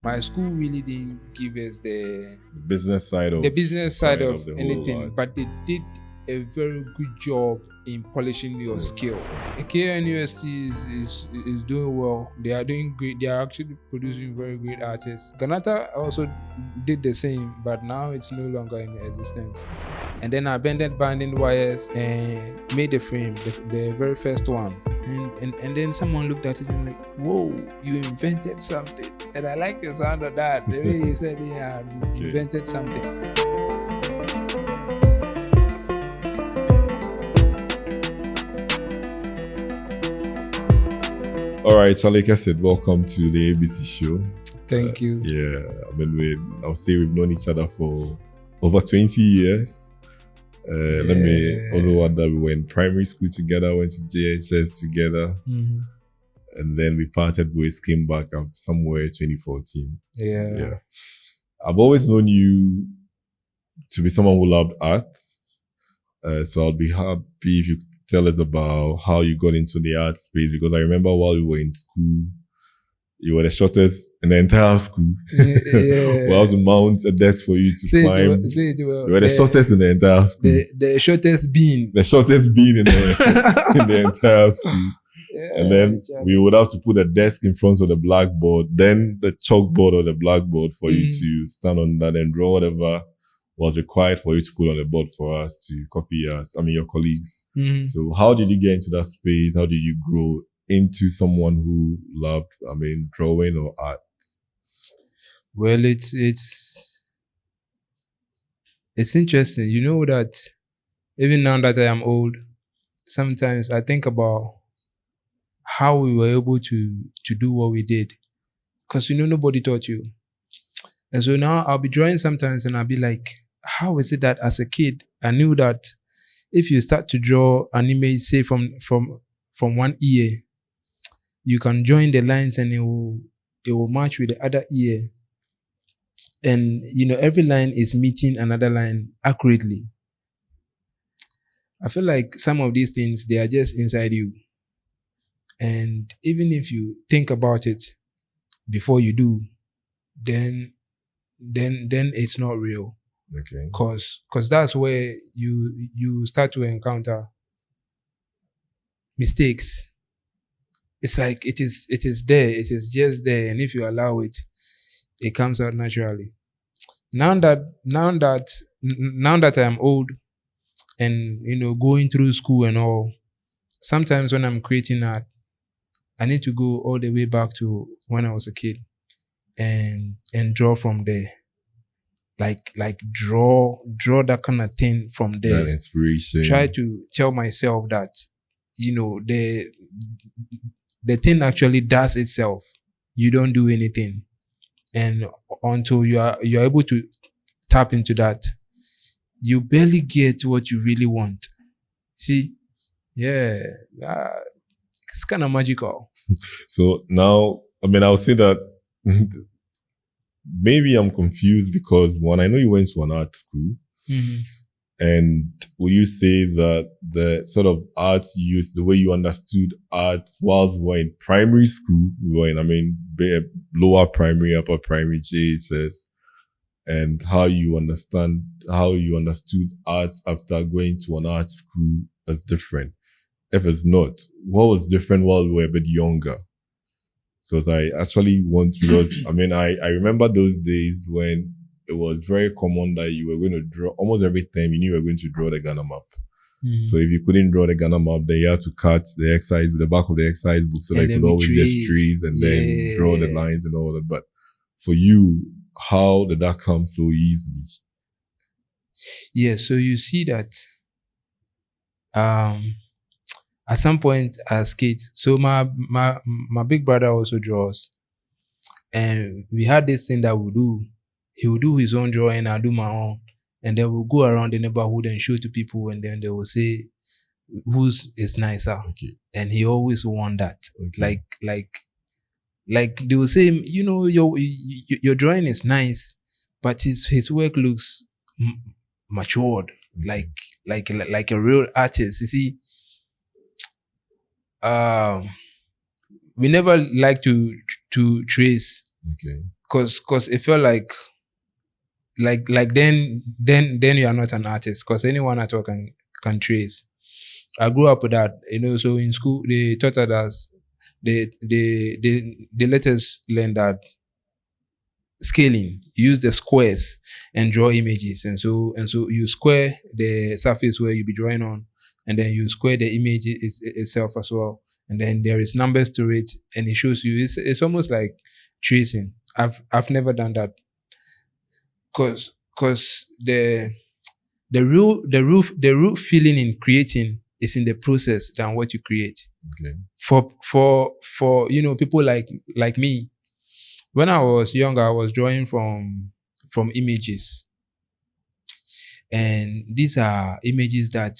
my school really didn't give us the business side of the anything, art. but they did a very good job in polishing your skill. KN University is doing well. They are doing great. They are actually producing very great artists. Ghanaian also did the same, but now it's no longer in existence. And then I bended binding wires and made the frame, the very first one. And then someone looked at it and like, whoa, you invented something. And I like the sound of that. The way he said he had invented something. All right, so like I said, welcome to the ABC show. Thank you. Yeah, I mean, I'll say we've known each other for over 20 years. Let me also add that we were in primary school together, went to JHS together, and then we parted ways, came back up somewhere 2014. Yeah. I've always known you to be someone who loved art. So I'll be happy if you tell us about how you got into the art space, because I remember while we were in school, you were the shortest in the entire school. We had to mount a desk for you to climb. You were the shortest in the entire school. The shortest being. The shortest being in the entire school. And then we would have to put a desk in front of the blackboard, then the chalkboard or the blackboard for you to stand on that and draw whatever was required for you to put on the board for us to copy us. I mean, your colleagues. So how did you get into that space? How did you grow into someone who loved, drawing or art? Well, it's interesting. You know that even now that I am old, sometimes I think about how we were able to do what we did. Because, nobody taught you. And so now I'll be drawing sometimes and I'll be like, how is it that as a kid, I knew that if you start to draw an image, say from one ear, you can join the lines and it will match with the other ear. And, every line is meeting another line accurately. I feel like some of these things, they are just inside you. And even if you think about it before you do, then it's not real. Okay. Cause that's where you start to encounter mistakes. It's like it is there. It is just there. And if you allow it, it comes out naturally. Now that I am old and, going through school and all, sometimes when I'm creating art, I need to go all the way back to when I was a kid and draw from there. Like draw that kind of thing from there. That inspiration. Try to tell myself that, the thing actually does itself. You don't do anything. And until you are able to tap into that, you barely get what you really want. See? Yeah. It's kind of magical. So now, I'll say that maybe I'm confused because one, I know you went to an art school. And will you say that the sort of art you used, the way you understood art whilst we were in primary school, we were in, lower primary, upper primary, JHS, and how you understood art after going to an art school is different? If it's not, what was different while we were a bit younger? Because I actually I remember those days when it was very common that you were going to draw, almost every time you knew you were going to draw the Ghana map. So if you couldn't draw the Ghana map, then you had to cut the exercise with the back of the exercise book so that you could always just trace and then draw the lines and all that. But for you, how did that come so easily? Yeah, so you see that at some point as kids, so my big brother also draws. And we had this thing that we do. He will do his own drawing, I'll do my own. And then we'll go around the neighborhood and show to people, and then they will say whose is nicer. Okay. And he always won that. Okay. Like they will say, your drawing is nice, but his work looks matured, like a real artist. You see, we never like to trace. Okay. cause it felt like then you are not an artist, because anyone at all can trace. I grew up with that, so in school they taught us, they let us learn that scaling, use the squares and draw images, and so you square the surface where you be drawing on, and then you square the image itself as well, and then there is numbers to it, and it shows you, it's almost like tracing. I've never done that, cause the real feeling in creating is in the process than what you create. Okay. For people like me, when I was younger, I was drawing from images, and these are images that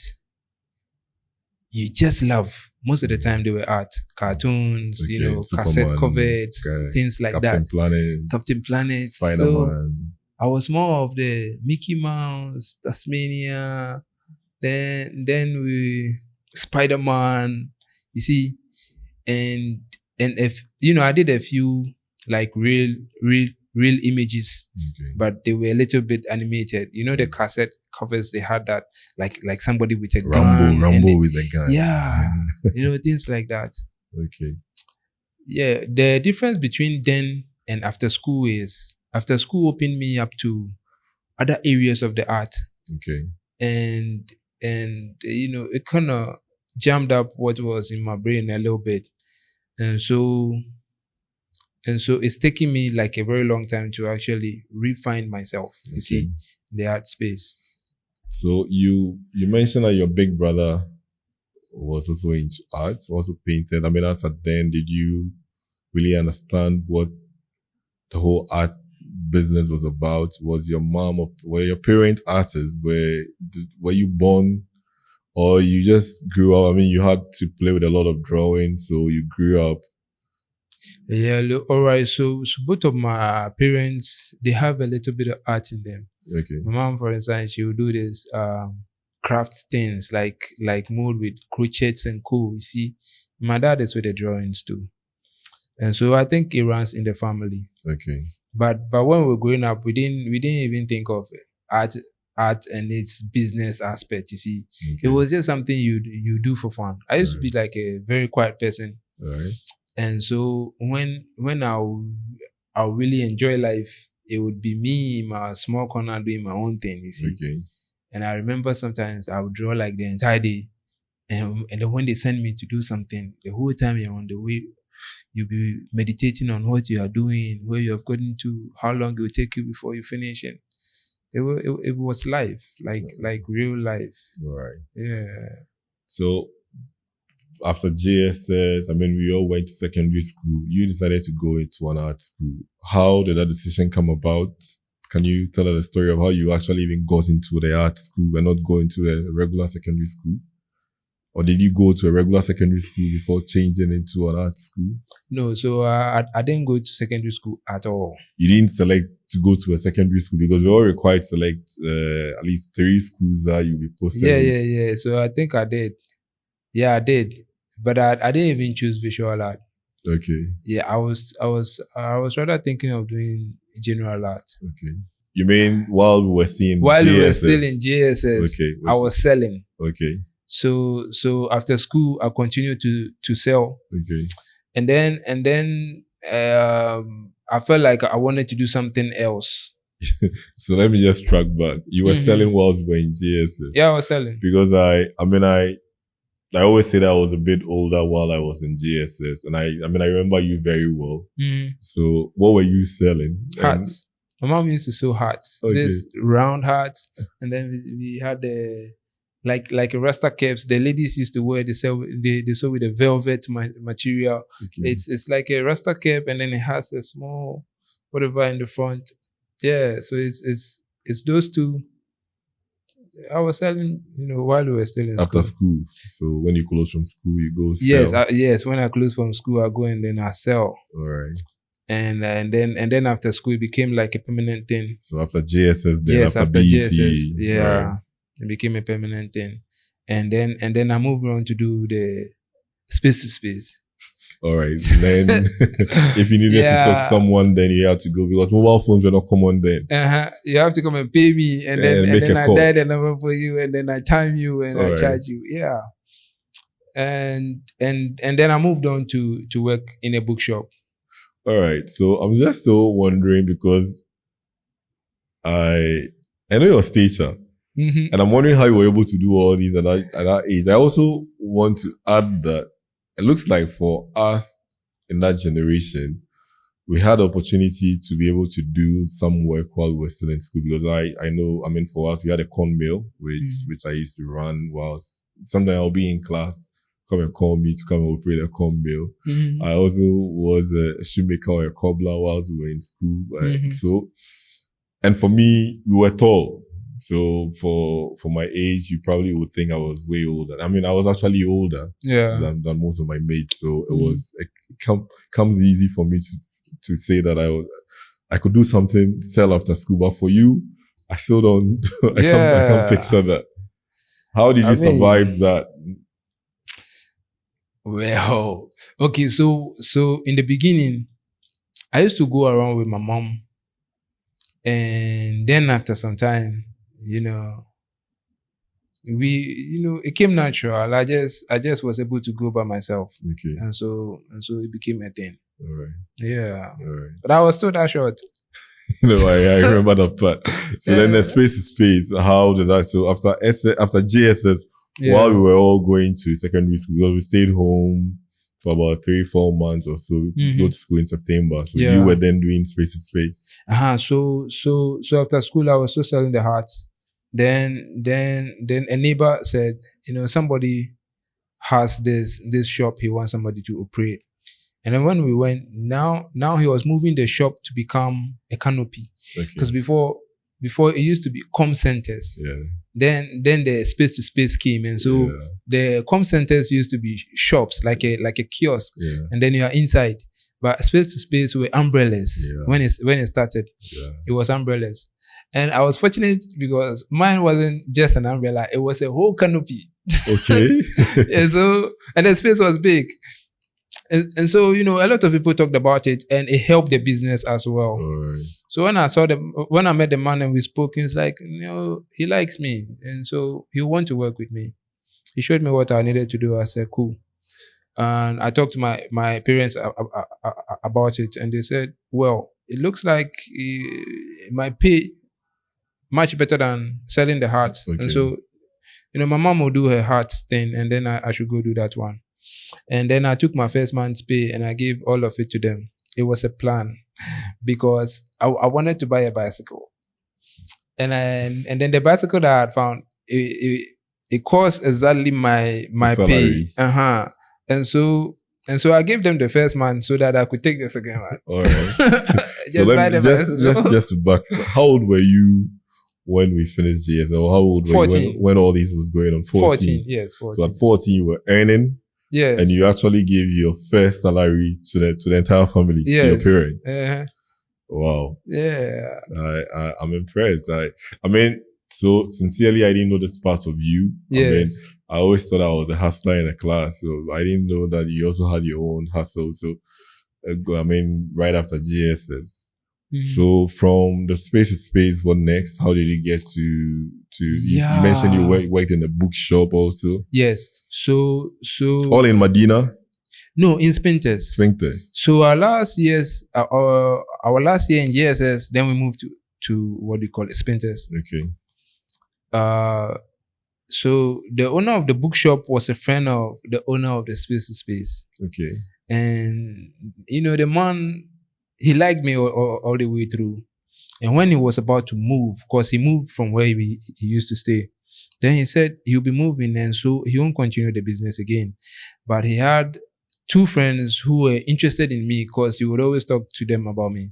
you just love. Most of the time they were art, cartoons, Okay, cassette Superman, covers, okay, things like Captain that. Planet, Captain Planet. So Spider-Man. I was more of the Mickey Mouse, Tasmania, then we Spider-Man, you see, and if I did a few like real images, Okay. but they were a little bit animated. The cassette covers, they had that like somebody with a Rambo gun, with a gun. yeah, things like that. Okay. Yeah, the difference between then and after school is after school opened me up to other areas of the art, Okay. and it kind of jammed up what was in my brain a little bit, and so it's taking me like a very long time to actually refine myself, you see, in the art space. So you mentioned that your big brother was also into art, also painted. I mean, as at then, did you really understand what the whole art business was about? Was your mom or were your parents artists? Were you born, or you just grew up? I mean, you had to play with a lot of drawing, so you grew up. Yeah, all right. So both of my parents, they have a little bit of art in them. Okay. My mom, for instance, she will do this craft things like mold with crochets and co. You see, my dad is with the drawings too, and so I think it runs in the family. Okay. But when we were growing up, we didn't even think of art and its business aspect. You see, Okay. it was just something you do for fun. I used to be like a very quiet person. All right. And so when I'll really enjoy life, it would be me in my small corner doing my own thing, you see. Okay. And I remember sometimes I would draw like the entire day. And then when they send me to do something, the whole time you're on the way, you'll be meditating on what you are doing, where you have gotten to, how long it will take you before you finish it. It was life, like real life. Right. Yeah. So after JSS, I mean, we all went to secondary school. You decided to go into an art school. How did that decision come about? Can you tell us the story of how you actually even got into the art school and not go into a regular secondary school? Or did you go to a regular secondary school before changing into an art school? No, so I didn't go to secondary school at all. You didn't select to go to a secondary school because we're all required to select at least 3 schools that you'll be posted with. Yeah. So I think I did. Yeah, I did. But I didn't even choose visual art. Okay. Yeah, I was rather thinking of doing general art. Okay. You mean while we were seeing While JSS? we were still in JSS, Okay. I was selling. Okay. So after school, I continued to sell. Okay. And then I felt like I wanted to do something else. So let me just track back. You were selling whilst we were in JSS. Yeah, I was selling. Because I always say that I was a bit older while I was in GSS, and I remember you very well. So what were you selling? Hats. My mom used to sew hats. Okay. This round hats, and then we had the like rasta caps. The ladies used to wear. They sew with a velvet material. Okay. It's like a rasta cap, and then it has a small whatever in the front. Yeah, so it's those two. I was selling, while we were still in After school. So when you close from school, you go sell. Yes. When I close from school, I go and then I sell. All right. And then after school, it became like a permanent thing. So after JSS, then yes, after BC, JSS, yeah, right. It became a permanent thing. And then I moved on to do the space to space. All right. Then if you needed to talk to someone, then you have to go because mobile phones were not common then. You have to come and pay me, and make then a I call. dial the number for you, and then I time you and I charge you. Yeah. And then I moved on to work in a bookshop. All right. So I'm just still wondering because I know you're a stager. And I'm wondering how you were able to do all these at that age. I also want to add that it looks like for us in that generation, we had the opportunity to be able to do some work while we were still in school because I know, I mean, for us, we had a corn mill, which I used to run whilst sometimes I'll be in class, come and call me to come and operate a corn mill. I also was a shoemaker or a cobbler whilst we were in school. So, and for me, we were tall. So for my age, you probably would think I was way older. I mean, I was actually older than most of my mates. So it comes easy for me to say that I could do something, sell after school. But for you, I still don't, I can't picture that. How did you survive that? Well, okay. So in the beginning, I used to go around with my mom. And then after some time, it came natural. I just was able to go by myself. Okay. And so it became a thing. All right. Yeah. All right. But I was still that short. I remember that part. So then the space to space, how did that, so after JSS, while we were all going to secondary school, we stayed home for about 3-4 months or so. We go to school in September. So you were then doing space to space. So after school, I was still selling the hearts. Then a neighbor said, somebody has this shop. He wants somebody to operate. And then when we went, now he was moving the shop to become a canopy. Because before it used to be comm centers. Yeah. Then the space to space came, and so the comm centers used to be shops like a kiosk, and then you are inside. But space to space were umbrellas when it started. Yeah. It was umbrellas, and I was fortunate because mine wasn't just an umbrella; it was a whole canopy. Okay. and the space was big. And so, a lot of people talked about it and it helped the business as well. Right. So when I met the man and we spoke, he was like, he likes me. And so he want to work with me. He showed me what I needed to do. I said, cool. And I talked to my parents about it and they said, well, it looks like it might pay much better than selling the hearts. Okay. And so, my mom will do her hearts thing and then I should go do that one. And then I took my first month's pay and I gave all of it to them. It was a plan because I wanted to buy a bicycle. And then the bicycle that I had found, it cost exactly my pay. And so I gave them the first month so that I could take the second one. All right. So let's just back. How old were you when we finished JS? Or how old were 14. You when all this was going on? 14. Yes, 14. So at 14 you were earning. Yes. And you actually gave your first salary to the entire family, to your parents. Wow. Yeah. I'm impressed. I mean, so sincerely, I didn't know this part of you. Yes. I mean, I always thought I was a hustler in a class, so I didn't know that you also had your own hustle. So, I mean, right after GSS. Mm-hmm. So from the space to space, what next? How did you get to you mentioned you worked in a bookshop also? Yes. So all in Medina? No, in Spintex. So our last year in GSS, then we moved to what do you call it, Spintex. Okay. So the owner of the bookshop was a friend of the owner of the space to space. Okay. And the man, he liked me all the way through. And when he was about to move, because he moved from where he used to stay, then he said he'll be moving and so he won't continue the business again. But he had 2 friends who were interested in me because he would always talk to them about me.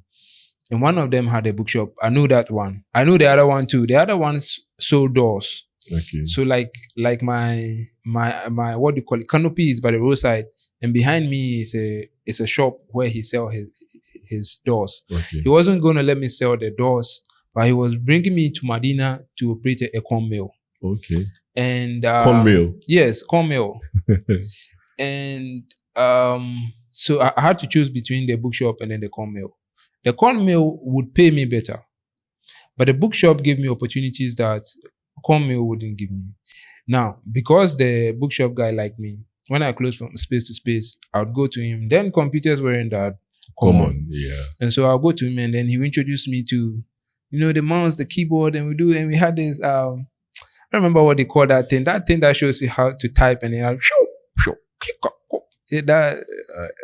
And one of them had a bookshop. I knew that one. I knew the other one too. The other one sold doors. Okay. So like my what do you call it? Canopy is by the roadside, and behind me is a shop where he sell his doors. Okay. He wasn't going to let me sell the doors, but he was bringing me to Medina to operate a corn mill. Okay. And corn mill. Yes, corn mill. And So I had to choose between the bookshop and then the corn mill. The corn mill would pay me better, but the bookshop gave me opportunities that corn mill wouldn't give me. Now, because the bookshop guy liked me, when I closed from space to space, I would go to him. Then computers weren't that common. Yeah. And so I'll go to him and then he will introduce me to, the mouse, the keyboard, and we had this, I don't remember what they call that thing that shows you how to type, and then that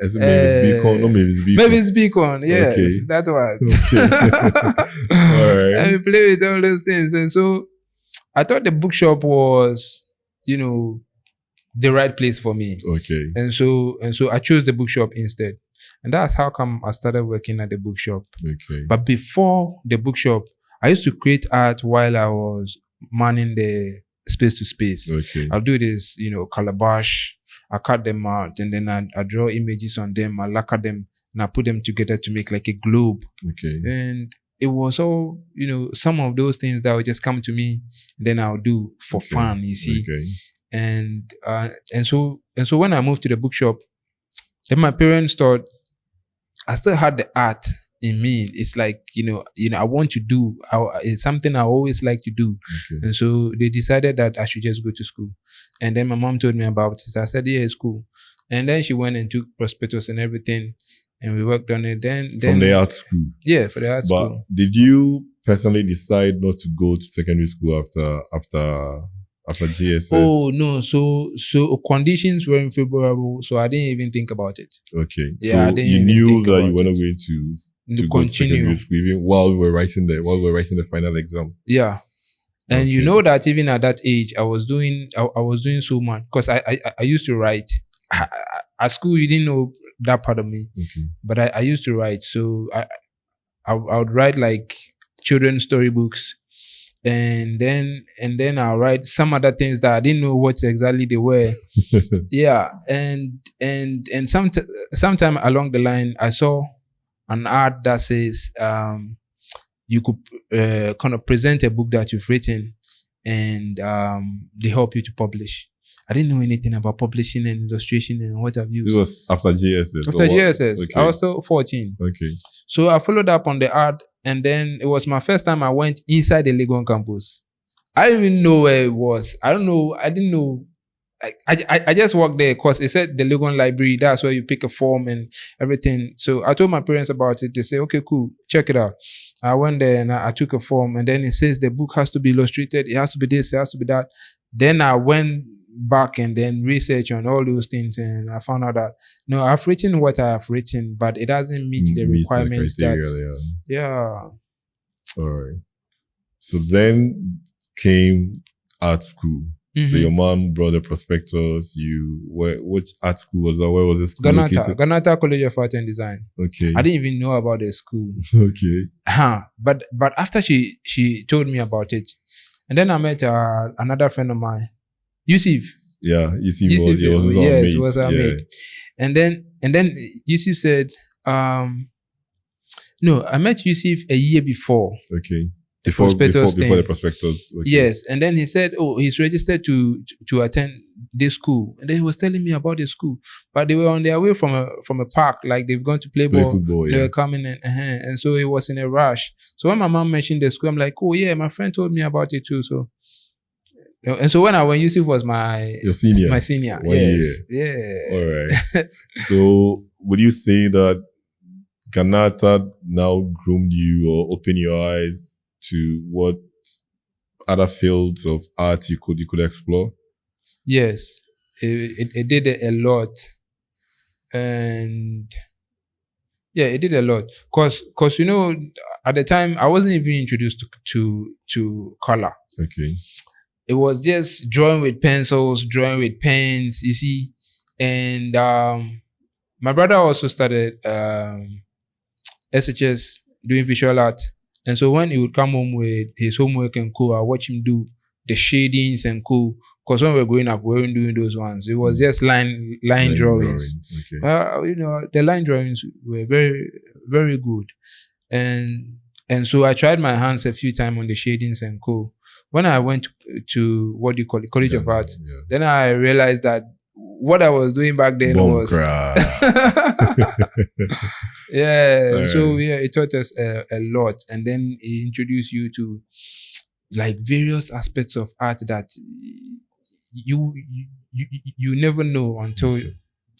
as Mavis Beacon, no Mavis Beacon. Mavis Beacon, yes, Okay. that's one. Okay. All right. And we play with all those things. And so I thought the bookshop was, the right place for me. Okay. And so I chose the bookshop instead. And that's how come I started working at the bookshop. Okay. But before the bookshop, I used to create art while I was manning the space to space. Okay. I'll do this, calabash. I cut them out and then I draw images on them. I lacquer them and I put them together to make like a globe. Okay. And it was all, some of those things that would just come to me and then I'll do for fun, you see. Okay. And so when I moved to the bookshop, then my parents thought I still had the art in me. It's like, I want to do, it's something I always like to do. Okay. And so they decided that I should just go to school. And then my mom told me about it. I said, yeah, it's cool. And then she went and took prospectus and everything. And we worked on it. Then from the art school. Yeah, for the art school. But did you personally decide not to go to secondary school after GSS? Oh no, so conditions weren't favorable, so I didn't even think about it. Okay. Yeah, so you knew that you were not going to go to secondary school even while we were writing the final exam. Yeah. And you know that even at that age, I was doing so much because I used to write. At school, you didn't know that part of me, but I used to write. So I would write like children's storybooks, and then I'll write some other things that I didn't know what exactly they were. Yeah, and sometime along the line, I saw an ad that says you could kind of present a book that you've written, and they help you to publish. I didn't know anything about publishing and illustration and what have you. This was after GSS. After GSS, okay. I was still 14. Okay. So I followed up on the ad, and then it was my first time I went inside the Legon campus. I didn't even know where it was. I don't know. I didn't know. I just walked there because it said the Legon library. That's where you pick a form and everything. So I told my parents about it. They said, okay, cool, check it out. I went there and I took a form, and then it says the book has to be illustrated. It has to be this, it has to be that. Then I went back and then research on all those things, and I found out that no, I've written what I have written, but it doesn't meet the requirements. Yeah. All right. So then came art school. Mm-hmm. So your mom brought the prospectus. Which art school was that? Where was the school located? Ghanaian College of Art and Design. Okay. I didn't even know about the school. Okay. But after she told me about it, and then I met another friend of mine, Yusuf. Yeah, Yusuf was our mate. And then Yusuf said, no, I met Yusuf a year before. Okay. Before the prospectus. Okay. Yes. And then he said, oh, he's registered to attend this school. And then he was telling me about the school. But they were on their way from a park, like they've gone to play football. They were coming in. And so he was in a rush. So when my mom mentioned the school, I'm like, oh yeah, my friend told me about it too. So and so when Yusuf was your senior. My senior. 1 year. Yeah. All right. So would you say that Ghanaian now groomed you or opened your eyes to what other fields of art you could explore? Yes, it did a lot, and yeah, it did a lot. Cause at the time I wasn't even introduced to color. Okay, it was just drawing with pencils, drawing with pens. You see, and my brother also started SHS doing visual art. And so when he would come home with his homework and I watch him do the shadings and because when we were growing up, we weren't doing those ones. It was just line drawings. Okay. The line drawings were very, very good. And so I tried my hands a few times on the shadings and When I went to what do you call it, College of Art, then I realized that what I was doing back then was Yeah. All So right. yeah, it taught us a lot, and then it introduced you to like various aspects of art that you you never know until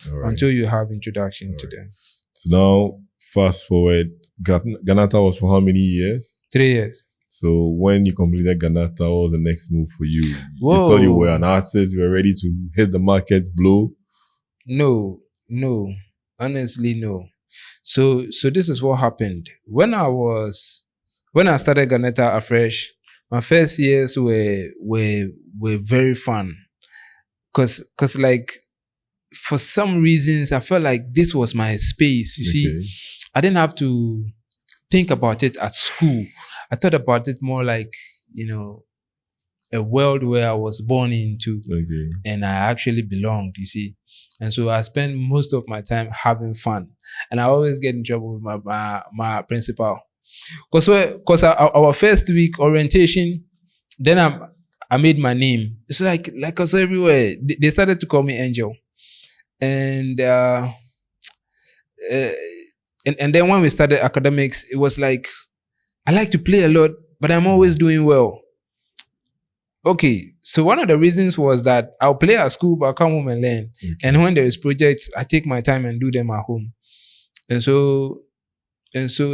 Okay. All right. until you have introduction to Alright. them. So now, fast forward, Ganata was for how many years? 3 years. So when you completed Ganata, what was the next move for you? Whoa. You thought you were an artist, you were ready to hit the market, blow. No, honestly, no. So this is what happened when I started Ganeta afresh. My first years were very fun, cause like for some reasons I felt like this was my space. You see, I didn't have to think about it at school. I thought about it more like, a world where I was born into, and I actually belonged, you see. And so I spend most of my time having fun, and I always get in trouble with my principal, cause our first week orientation, then I made my name. It's like I was everywhere. They started to call me Angel, and uh, and then when we started academics, it was like I like to play a lot, but I'm always doing well. Okay, so one of the reasons was that I'll play at school, but I'll come home and learn. And when there is projects, I take my time and do them at home. And so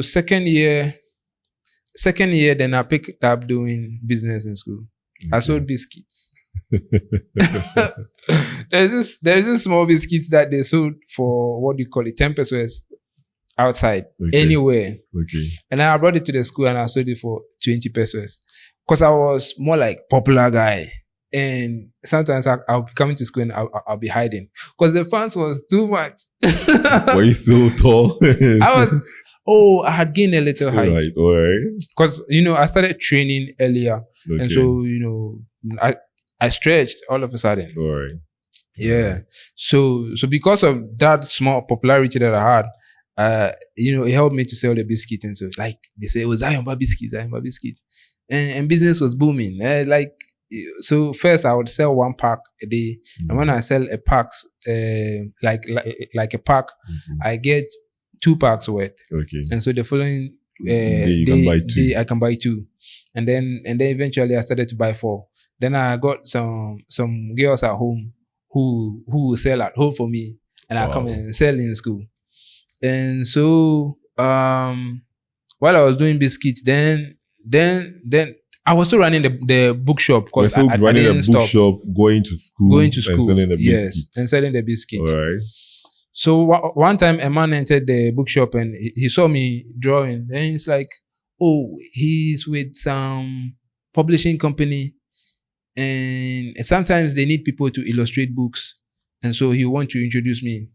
second year, then I picked up doing business in school. I sold biscuits. There's this small biscuits that they sold for, what do you call it, 10 pesos outside, anywhere. And then I brought it to the school and I sold it for 20 pesos. Because I was more like popular guy. And sometimes I'll be coming to school and I'll be hiding. Because the fans was too much. Were you so tall? I had gained a little height. Right, all right. Because, I started training earlier. And so, I stretched all of a sudden. All right. Yeah. So because of that small popularity that I had, it helped me to sell the biscuits. And so, like, they say, it was Zion biscuits. And business was booming. So first I would sell 1 pack a day. And when I sell a pack, like a pack, I get 2 packs worth. And so the following day I can buy 2. And then eventually I started to buy 4. Then I got some girls at home who will sell at home for me, and I come and sell in school. And so while I was doing biscuits, then I was still running the bookshop, because I didn't stop. Going to school, and selling the biscuits. Yes, and selling the biscuits. All right. So one time a man entered the bookshop and he saw me drawing. Then he's like, "Oh, he's with some publishing company, and sometimes they need people to illustrate books, and so he wants to introduce me."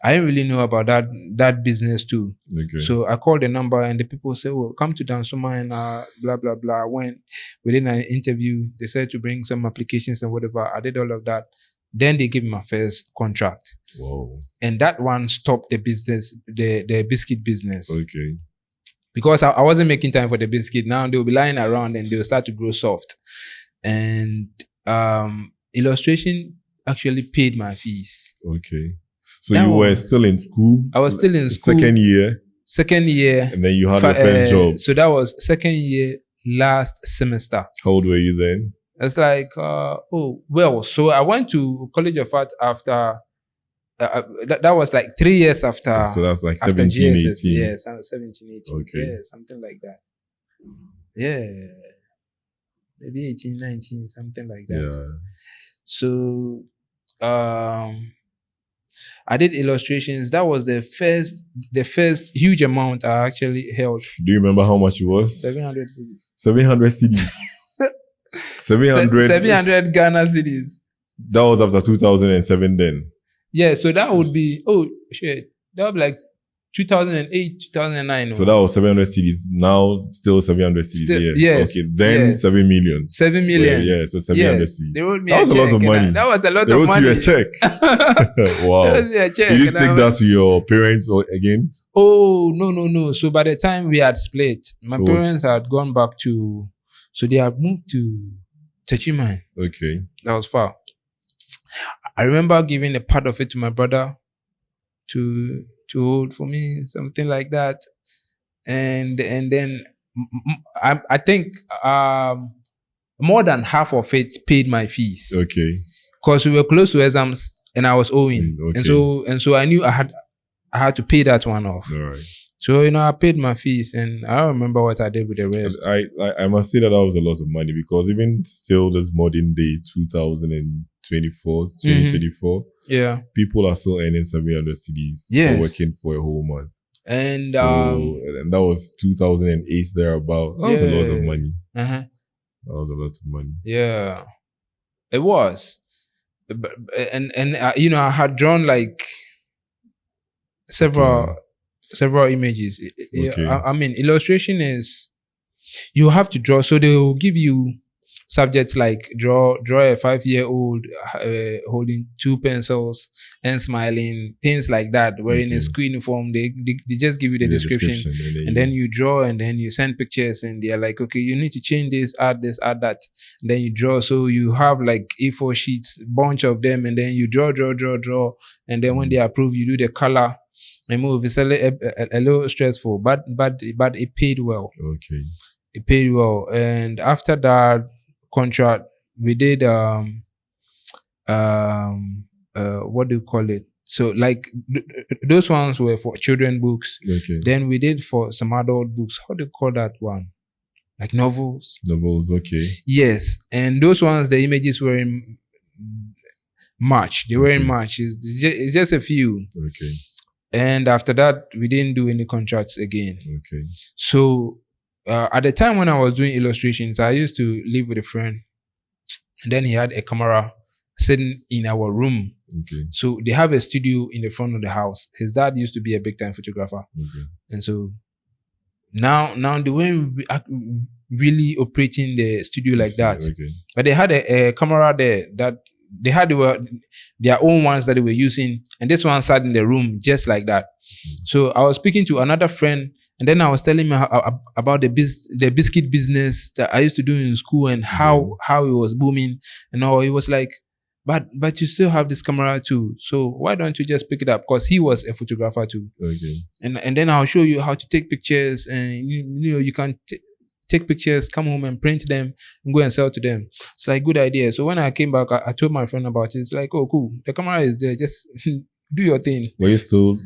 I didn't really know about that business too. So I called the number and the people said, "Well, come to Dansuma and blah, blah, blah." I went within an interview. They said to bring some applications and whatever. I did all of that. Then they gave me my first contract. Whoa. And that one stopped the business, the biscuit business. Because I wasn't making time for the biscuit. Now they'll be lying around and they'll start to grow soft. And illustration actually paid my fees. So you were still in school? I was still in school. Second year? Second year. And then you had your first job? So that was second year, last semester. How old were you then? It's like, so I went to College of Art after, that was like 3 years after. So that's like 17, 18. Yeah, 17, 18. Yeah, something like that. Yeah. Maybe 18, 19, something like that. Yeah. So, I did illustrations. That was the first huge amount I actually held. Do you remember how much it was? 700 cedis. 700 cedis. 700 Ghana cedis. That was after 2007 then. Yeah, so that would be, that would be like 2008, 2009. So that was 700 cedis. Now still 700 cedis. Yes. Okay, then 7 million. 7 million. Yeah, so 700 cedis. They wrote me that was a lot of money. That was a lot they of wrote money. you a check. Wow. They wrote me a check. Did you take that to your parents again? Oh, no. So by the time we had split, my parents had gone back to, so they had moved to Techiman. Okay. That was far. I remember giving a part of it to my brother to too old for me, something like that. And then I think more than half of it paid my fees Okay. because we were close to exams and I was owing, Okay. and so I knew I had to pay that one off. All right. So I paid my fees, and I don't remember what I did with the rest. I must say that was a lot of money, because even still this modern day 2024, Yeah. people are still earning 700 CDs for working for a whole month. And and that was 2008 thereabout. That was a lot of money. That was a lot of money. Yeah, it was. And I had drawn like several images. Okay. I mean, illustration is, you have to draw. So they will give you subjects like draw a 5-year-old holding 2 pencils and smiling, things like that, wearing a school uniform. They just give you the description, and then you draw, and then you send pictures, and they're like, okay, you need to change this, add that. And then you draw. So you have like A4 sheets, bunch of them, and then you draw, and then when they approve, you do the color and move. It's a little stressful, but it paid well. Okay. It paid well, and after that contract, we did what do you call it? So like those ones were for children books. Okay. Then we did for some adult books. How do you call that one? Like novels. Novels. Okay. Yes, and those ones, the images were in March. They were in March. It's just a few. Okay. And after that, we didn't do any contracts again. Okay. So at the time when I was doing illustrations, I used to live with a friend, and then he had a camera sitting in our room. Okay. So they have a studio in the front of the house. His dad used to be a big time photographer. Okay. And so now the way we really operating the studio like that. Okay. But they had a camera there that they had their own ones that they were using, and this one sat in the room just like that. So I was speaking to another friend, and then I was telling him about the biscuit business that I used to do in school, and how it was booming and all. He was like, but you still have this camera too, so why don't you just pick it up? Because he was a photographer too. Okay. And then I'll show you how to take pictures, and you can take pictures, come home and print them and go and sell to them. It's like, good idea. So when I came back, I told my friend about it. It's like, oh, cool. The camera is there. Just do your thing. Were you still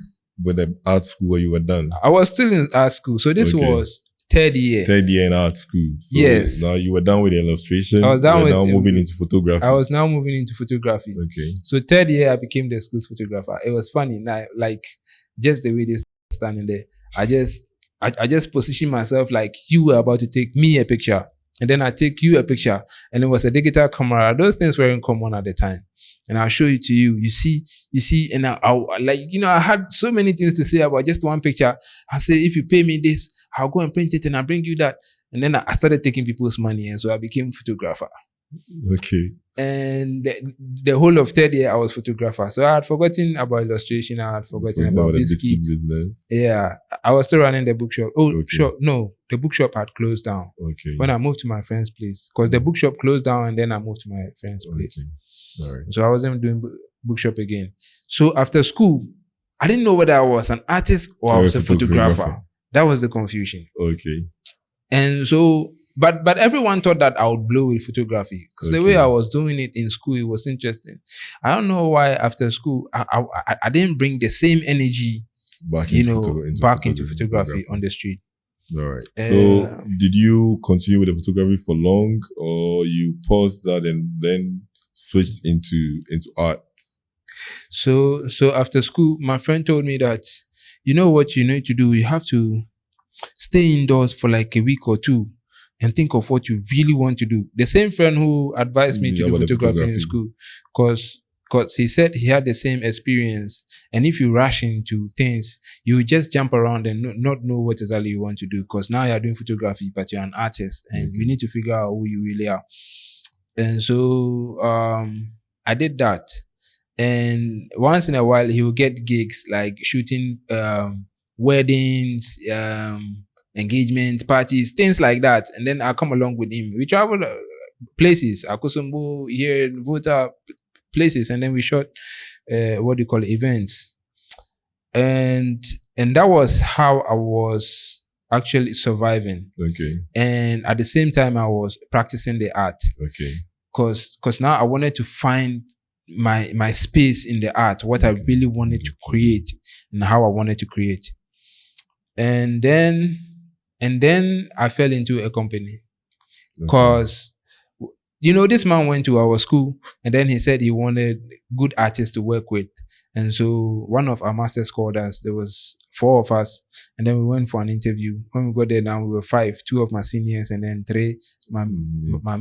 with the art school where you were done? I was still in art school. So this was third year. Third year in art school. So yes. Now you were done with the illustration. I was done with moving into photography. I was now moving into photography. Okay. So third year, I became the school's photographer. It was funny. Like, just the way they standing there. I just positioned myself like you were about to take me a picture, and then I take you a picture, and it was a digital camera. Those things were in common at the time, and I'll show it to you. You see, and I had so many things to say about just one picture. I say, if you pay me this, I'll go and print it, and I'll bring you that. And then I started taking people's money, and so I became a photographer. Okay. And the whole of third year, I was photographer. So I had forgotten about illustration. I had forgotten about biscuit business. Yeah. I was still running the bookshop. No, the bookshop had closed down. Okay. When I moved to my friend's place. Because the bookshop closed down, and then I moved to my friend's place. All right. So I wasn't doing bookshop again. So after school, I didn't know whether I was an artist or I was a photographer. That was the confusion. Okay. And so... But everyone thought that I would blow with photography because the way I was doing it in school, it was interesting. I don't know why after school I didn't bring the same energy back into photography on the street. All right. So did you continue with the photography for long, or you paused that and then switched into art? So after school, my friend told me that, you know what you need to do? You have to stay indoors for like a week or two and think of what you really want to do. The same friend who advised me to do photography in school, because he said he had the same experience. And if you rush into things, you just jump around and not know what exactly you want to do. Because now you're doing photography, but you're an artist, and you need to figure out who you really are. And so I did that. And once in a while, he would get gigs like shooting weddings, engagements, parties, things like that. And then I'll come along with him. We traveled places, Akosombo, here, Vota, places, and then we shot, events. and that was how I was actually surviving. Okay. And at the same time, I was practicing the art. Okay. Cause now I wanted to find my space in the art, what I really wanted to create and how I wanted to create. And then I fell into a company. Cause this man went to our school and then he said he wanted good artists to work with. And so one of our masters called us. There was 4 of us, and then we went for an interview. When we got there, now we were 5, 2 of my seniors, and then 3 my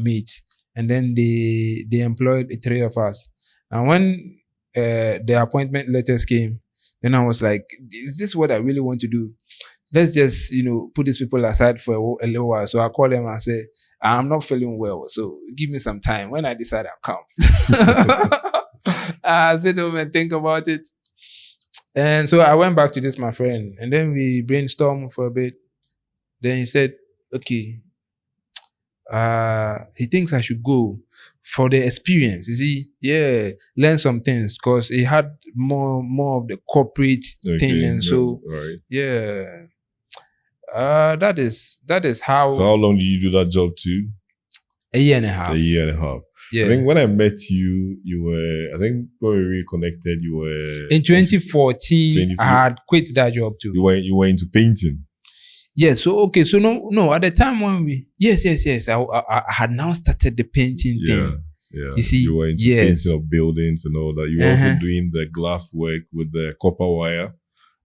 mates. And then they employed 3 of us. And when the appointment letters came, then I was like, "Is this what I really want to do? Let's just put these people aside for a little while." So I called them and said, "I'm not feeling well, so give me some time. When I decide, I'll come." I sit home and think about it. And so I went back to this, my friend, and then we brainstormed for a bit. Then he said, okay, he thinks I should go for the experience. You see, learn some things, because he had more of the corporate thing. And so, that is how. So how long did you do that job too? A year and a half. Yeah. I think when I met you, you were, I think when we reconnected, you were... In 2014, I had quit that job too. You were into painting? Yes. So, okay. So, no, at the time when we... Yes. I had now started the painting thing. Yeah. You see? You were into painting of buildings and all that. You were also doing the glass work with the copper wire.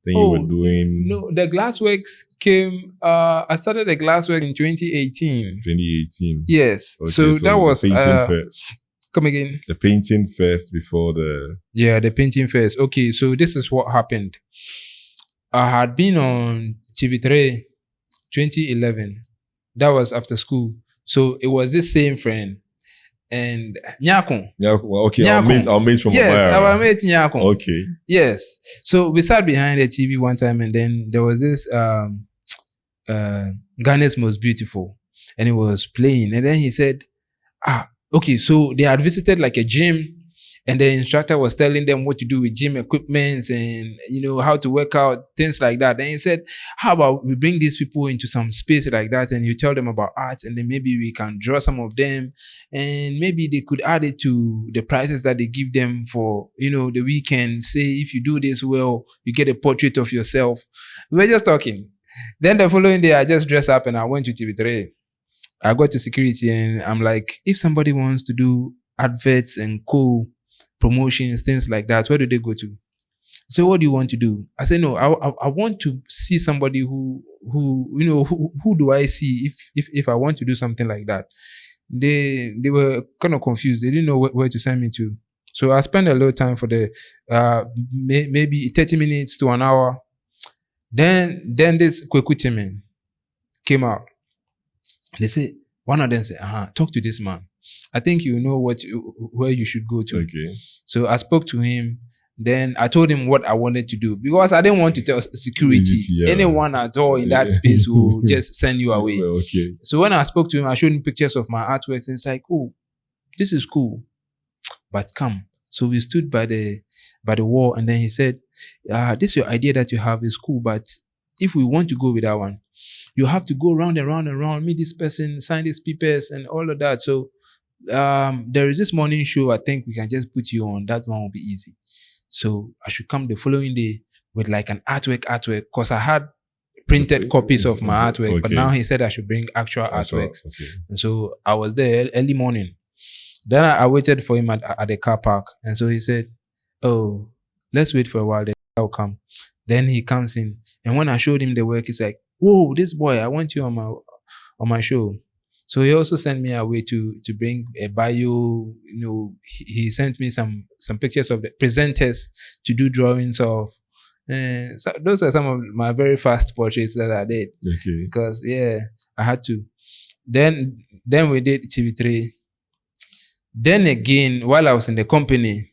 Then you were doing... No, the glassworks came... I started the glasswork in 2018. 2018. Yes. Okay, so that was... the painting first. Come again? The painting first before the... Yeah, the painting first. Okay, so this is what happened. I had been on TV3 2011. That was after school. So it was this same friend. And Nyakon. Okay, Nyakon. Our mate from Yes, our mate Nyakon. Okay. Yes. So we sat behind the TV one time, and then there was this Ghana's Most Beautiful, and it was playing. And then he said, okay, so they had visited like a gym, and the instructor was telling them what to do with gym equipments and, how to work out, things like that. Then he said, how about we bring these people into some space like that, and you tell them about art, and then maybe we can draw some of them, and maybe they could add it to the prices that they give them for, the weekend. Say, if you do this well, you get a portrait of yourself. We were just talking. Then the following day, I just dressed up and I went to TV3. I got to security and I'm like, if somebody wants to do adverts and promotions, things like that, where do they go to? So what do you want to do? I said, no, I want to see somebody who do I see if I want to do something like that. They were kind of confused. They didn't know where to send me to. So I spent a little time for the maybe 30 minutes to an hour. Then this Kwekuti man came out. They said, one of them said, talk to this man. I think you know where you should go to. Okay. So I spoke to him. Then I told him what I wanted to do, because I didn't want to tell security. Anyone at all in that space will just send you away. Okay. So when I spoke to him, I showed him pictures of my artworks, and it's like, oh, this is cool, but come. So we stood by the wall, and then he said, this your idea that you have is cool, but if we want to go with that one, you have to go round and round and round, meet this person, sign these papers and all of that. So there is this morning show, I think we can just put you on. That one will be easy. So I should come the following day with like an artwork, because I had printed copies of my artwork, but now he said I should bring actual artworks. Okay. And so I was there early morning. Then I waited for him at the car park. And so he said, oh, let's wait for a while, then I'll come. Then he comes in. And when I showed him the work, he's like, whoa, this boy, I want you on my show. So he also sent me away to bring a bio. He sent me some pictures of the presenters to do drawings of. So those are some of my very first portraits that I did. Okay. Because I had to. Then we did TV3. Then again, while I was in the company,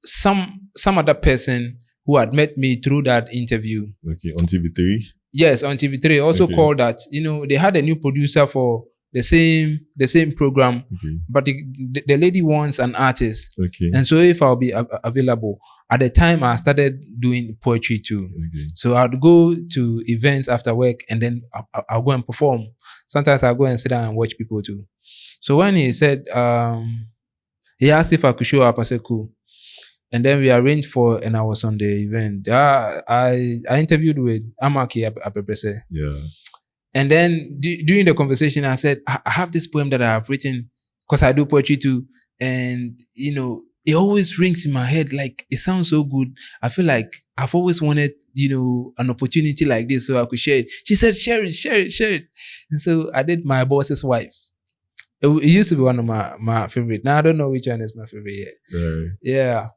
some other person who had met me through that interview. Okay, on TV3? Yes, on TV3 also called that, they had a new producer for the same program, Okay. but the lady wants an artist. Okay. And so if I'll be available, at the time I started doing poetry too. Okay. So I'd go to events after work and then I'll go and perform. Sometimes I'll go and sit down and watch people too. So when he said, he asked if I could show up, I said, cool. And then we arranged and I was on the event. I interviewed with Amaki Apeprese. Yeah. And then during the conversation, I said, I have this poem that I have written because I do poetry too. And, you know, it always rings in my head. Like, it sounds so good. I feel like I've always wanted, you know, an opportunity like this so I could share it. She said, share it. And so I did My Boss's Wife. It used to be one of my favorite. Now I don't know which one is my favorite yet. Yeah.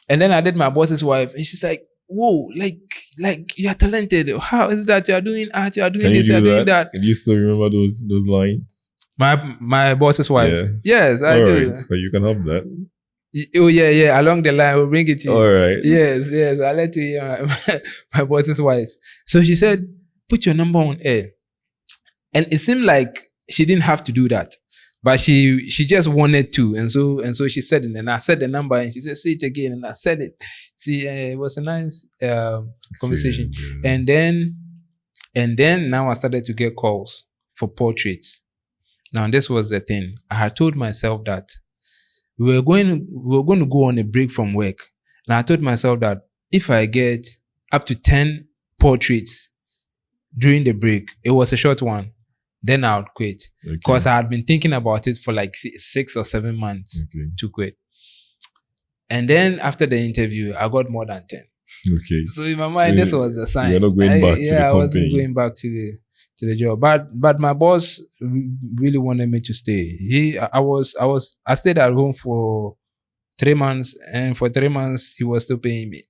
And then I did My Boss's Wife. And she's like, whoa, like you're talented. How is that you're doing art, you're doing this, you're doing that? Can you still remember those lines? My Boss's Wife. Yeah. Yes, I do. Right, but you can have that. Oh yeah. Along the line, we'll bring it to you. All right. Yes. I'll let you hear my Boss's Wife. So she said, put your number on air. And it seemed like she didn't have to do that. But she just wanted to, and so she said it, and I said the number, and she said, "Say it again," and I said it. See, it was a nice conversation, yeah. and then now I started to get calls for portraits. Now this was the thing. I had told myself that we were going to go on a break from work, and I told myself that if I get up to 10 portraits during the break, it was a short one, then I would quit. Because I had been thinking about it for like 6 or 7 months to quit. And then after the interview, I got more than 10. Okay. So in my mind, this was the sign. You're not going back to the company. I wasn't going back to the job. But my boss really wanted me to stay. I stayed at home for 3 months, and for 3 months he was still paying me.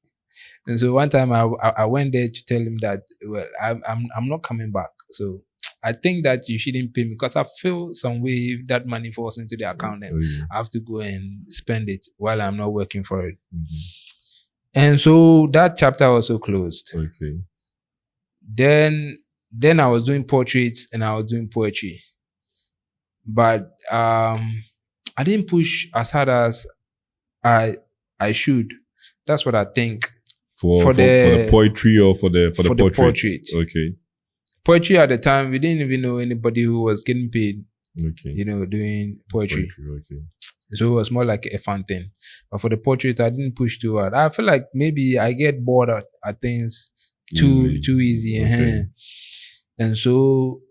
And so one time I went there to tell him that, well, I'm not coming back. So I think that you shouldn't pay me because I feel some way if that money falls into the account, and I have to go and spend it while I'm not working for it. And so that chapter also closed. Okay. Then I was doing portraits and I was doing poetry. But I didn't push as hard as I should. That's what I think. For the poetry or for the portrait? Okay. Poetry at the time, we didn't even know anybody who was getting paid, okay, doing poetry. Okay. So it was more like a fun thing. But for the portrait, I didn't push too hard. I feel like maybe I get bored at things too easy. Okay. And so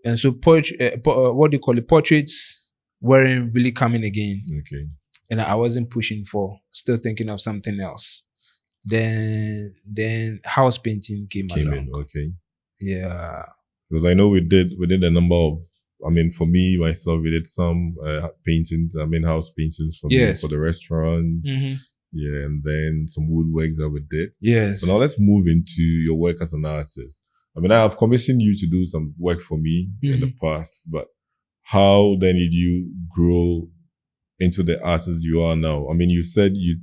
poetry, what do you call it? Portraits weren't really coming again. Okay. And I wasn't pushing for, still thinking of something else. Then house painting came along. Okay. Yeah. Because I know we did a number of, I mean, for me, myself, we did some paintings, house paintings for me, for the restaurant. Mm-hmm. Yeah, and then some woodworks that we did. Yes. So now let's move into your work as an artist. I mean, I have commissioned you to do some work for me in the past, but how then did you grow into the artist you are now? I mean, you said you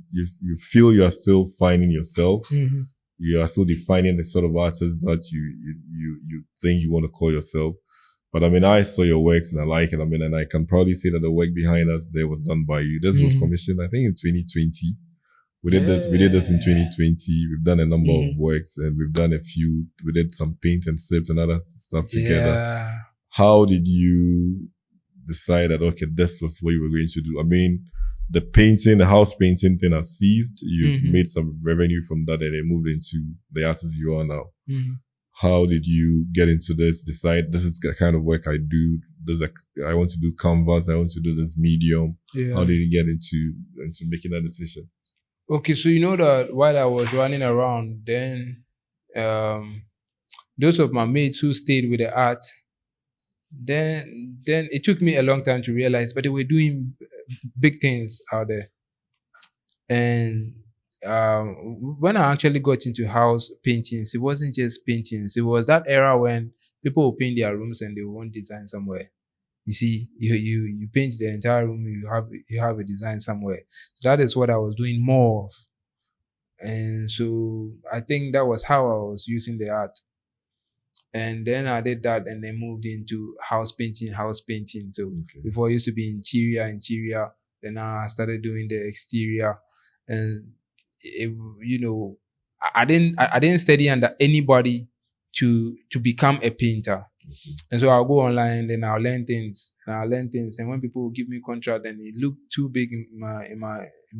feel you are still finding yourself. Mm-hmm. You are still defining the sort of artist that you think you want to call yourself. But I mean, I saw your works and I like it. I mean, and I can probably say that the work behind us there was done by you. This was commissioned, I think, in 2020. We did this in 2020. We've done a number of works and we've done we did some paint and sips and other stuff together. Yeah. How did you decide that, okay, this was what you were going to do? I mean, the house painting thing has ceased. You made some revenue from that and then moved into the artist you are now. Mm-hmm. How did you get into this? Decide this is the kind of work I do. I want to do canvas. I want to do this medium. Yeah. How did you get into making that decision? Okay, so you know that while I was running around, then those of my mates who stayed with the art, then it took me a long time to realize, but they were doing big things out there. And when I actually got into house paintings, it wasn't just paintings. It was that era when people would paint their rooms and they want design somewhere. You see, you paint the entire room, you have a design somewhere. So that is what I was doing more of. And so I think that was how I was using the art. And then I did that and then moved into house painting. So Okay. before I used to be interior. Then I started doing the exterior. And it, I didn't study under anybody to become a painter. Okay. And so I'll go online, then I'll learn things, and when people give me contract and it look too big in my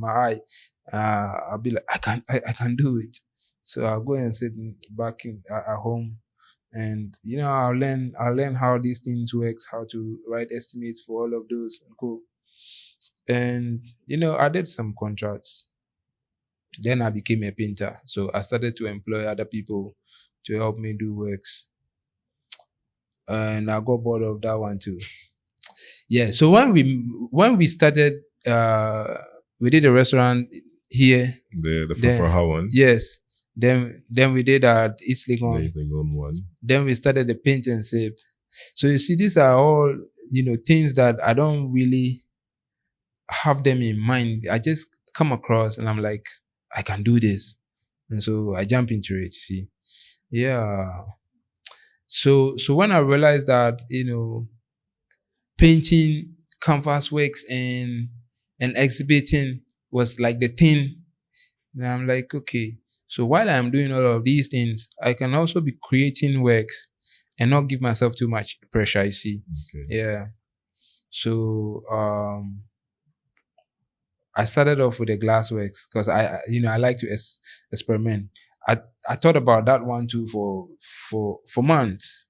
eye, I'll be like, I can do it. So I'll go and sit back at home, and I'll learn how these things works, how to write estimates for all of those and cool. And I did some contracts. Then I became a painter. So I started to employ other people to help me do works. And I got bored of that one too. Yeah. So when we started, we did a restaurant here. The Then- Fafaha one. Yes. Then we did at East The Legon. Isegon one. Then we started the paint and sip. So you see, these are all things that I don't really have them in mind. I just come across and I'm like, I can do this, and so I jump into it. You see, yeah. So when I realized that painting, canvas works, and exhibiting was like the thing, and I'm like, okay. So while I'm doing all of these things, I can also be creating works and not give myself too much pressure. You see, Okay. yeah. So I started off with the glass works because I like to experiment. I thought about that one too for months.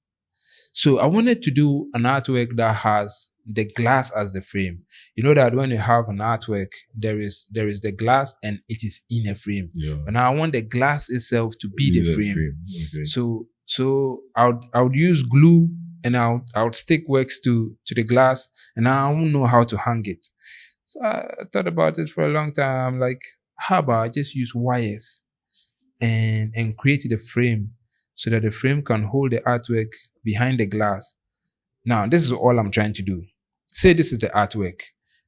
So I wanted to do an artwork that has the glass as the frame. You know that when you have an artwork, there is the glass and it is in a frame. Yeah. And I want the glass itself to be the frame. Okay. So I would use glue and I would stick works to the glass, and I won't know how to hang it. So I thought about it for a long time. I'm like, how about I just use wires and create the frame so that the frame can hold the artwork behind the glass. Now, this is all I'm trying to do. Say this is the artwork.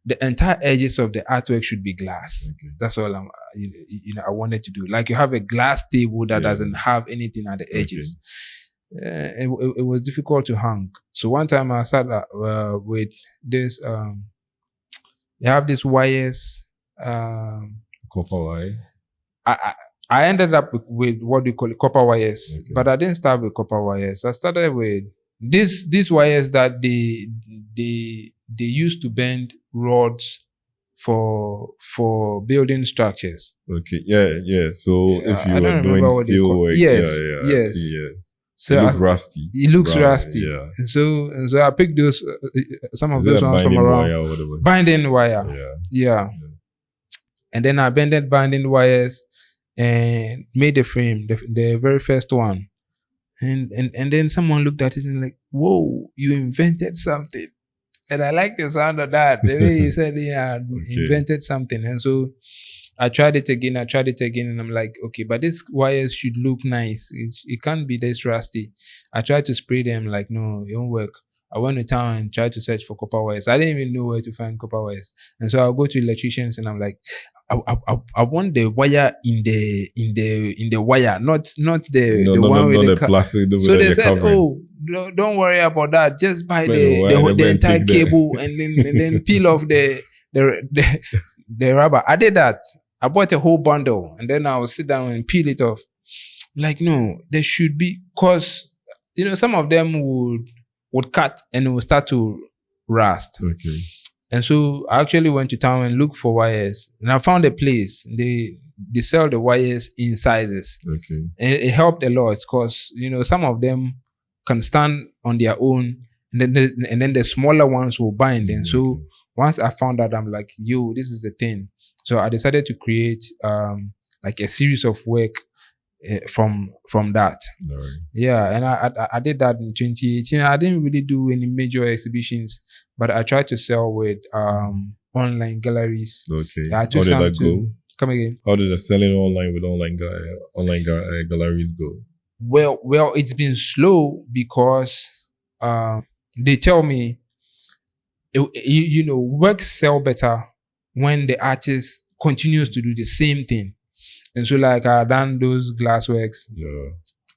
The entire edges of the artwork should be glass. Okay. That's all I wanted to do. Like you have a glass table that doesn't have anything at the edges. It was difficult to hang. So one time I sat with this. They have these wires. Copper wire. I ended up with what we call copper wires, Okay. but I didn't start with copper wires. I started with these wires that they used to bend rods for building structures. Okay. Yeah. So if you I don't were doing remember what they steel call- work, Yes, yeah. yes. See, yeah. So It looks I- rusty. it looks Right, rusty. Yeah. And so I picked those some of Is it those a ones from binding around wire or whatever? binding wire. Yeah. Yeah. And then I bended binding wires and made the frame, the very first one. And then someone looked at it and like, whoa, you invented something. And I like the sound of that. The way he said he had invented something. And so I tried it again, and I'm like, okay, but these wires should look nice. It can't be this rusty. I tried to spray them, like, no, it won't work. I went to town and tried to search for copper wires. I didn't even know where to find copper wires. And so I'll go to electricians and I'm like, I want the wire in the wire, not the one with the plastic. So they said, "Oh, don't worry about that. Just buy the entire cable and then peel off the rubber." I did that. I bought a whole bundle and then I will sit down and peel it off. Like, no, there should be, cause some of them would cut and it would start to rust. Okay. And so I actually went to town and looked for wires, and I found a place. They sell the wires in sizes. Okay. And it helped a lot because some of them can stand on their own, and then the smaller ones will bind. And so once I found that, I'm like, yo, this is the thing. So I decided to create like a series of work from that. All right. Yeah, and I did that in 2018. I didn't really do any major exhibitions, but I tried to sell with online galleries. Okay. Yeah, I How took did some that go? Come again. How did the selling online with online galleries go? Well, it's been slow because they tell me works sell better when the artist continues to do the same thing. And so like I done those glass works. Yeah.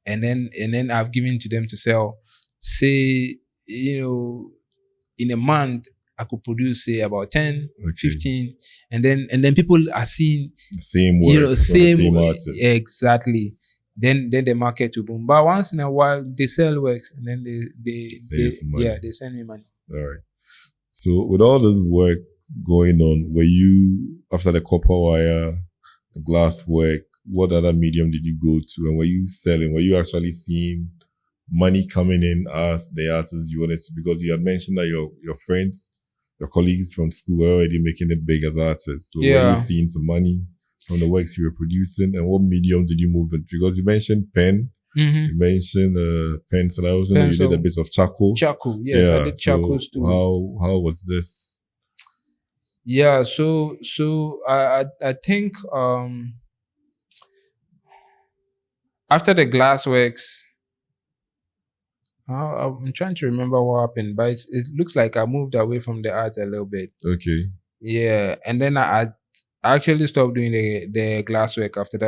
and then I've given to them to sell. Say, in a month I could produce say about 10, Okay. 15, and then people are seeing The same work from the same artist. exactly. Then the market will boom. But once in a while they sell works, and then they Save some money. they send me money. All right. So with all this work going on, were you, after the copper wire, the glass work, what other medium did you go to? And were you selling? Were you actually seeing money coming in as the artist you wanted to? Because you had mentioned that your friends, your colleagues from school were already making it big as artists. So were Yeah. you seeing some money from the works you were producing? And what mediums did you move in? Because you mentioned pen. Mm-hmm. You mentioned pencil. I also know you did a Pencil. bit of charcoal. Charcoal, yes, I did charcoals too. How was this? Yeah, so I think after the glassworks, I'm trying to remember what happened, but it looks like I moved away from the art a little bit. Okay. Yeah, and then I actually stopped doing the glasswork after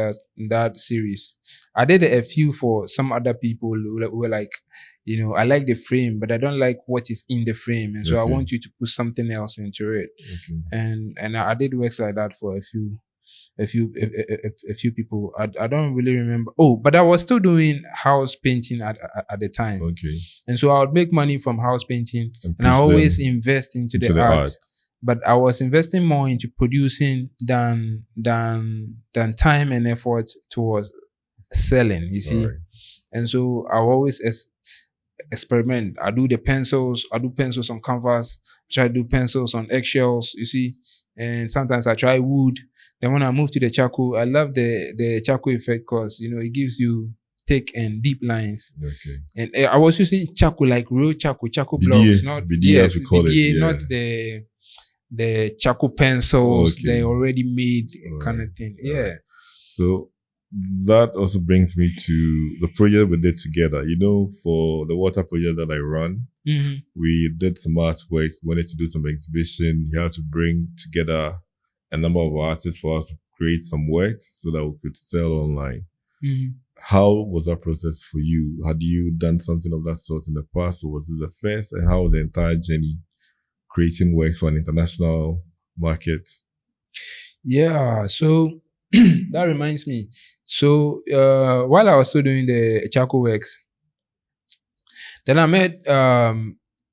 that series. I did a few for some other people who were like, I like the frame, but I don't like what is in the frame, and so I Okay. want you to put something else into it. Okay. And I did works like that for a few people. I don't really remember. Oh, but I was still doing house painting at the time. Okay. And so I would make money from house painting, and I piece always them invest into into the art. art. But I was investing more into producing than time and effort towards selling, you see. Alright. And so I always experiment. I do pencils on canvas, try to do pencils on eggshells, you see. And sometimes I try wood. Then when I move to the charcoal, I love the charcoal effect because it gives you thick and deep lines. Okay. And I was using charcoal, like real charcoal BDA, blocks, not BDA as we call it, BDA, yeah. not the charcoal pencils Okay. they already made kind Alright. of thing. Yeah. So that also brings me to the project we did together. For the water project that I run, Mm-hmm. we did some artwork, wanted to do some exhibition. You had to bring together a number of artists for us to create some works so that we could sell online. Mm-hmm. How was that process for you? Had you done something of that sort in the past, or was this the first? And how was the entire journey creating works for an international market? Yeah, so that reminds me. So while I was still doing the charcoal works, then I met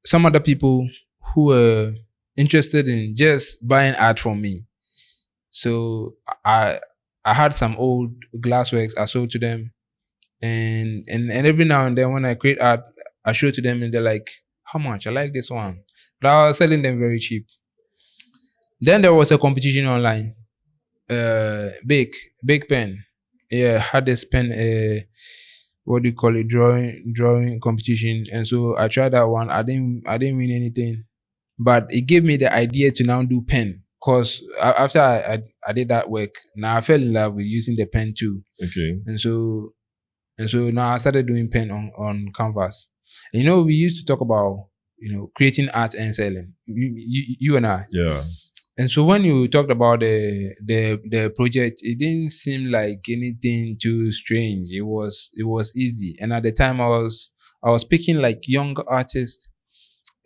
some other people who were interested in just buying art from me. So I had some old glassworks I sold to them, and every now and then when I create art, I show it to them, and they're like, "How much? I like this one," but I was selling them very cheap. Then there was a competition online. Big pen. Yeah, had this pen. What do you call it? Drawing competition. And so I tried that one. I didn't win anything, but it gave me the idea to now do pen. Cause after I did that work, now I fell in love with using the pen too. Okay. And so now I started doing pen on canvas. And we used to talk about creating art and selling. You and I. Yeah. And so when you talked about the project, it didn't seem like anything too strange. It was easy. And at the time I was picking like young artists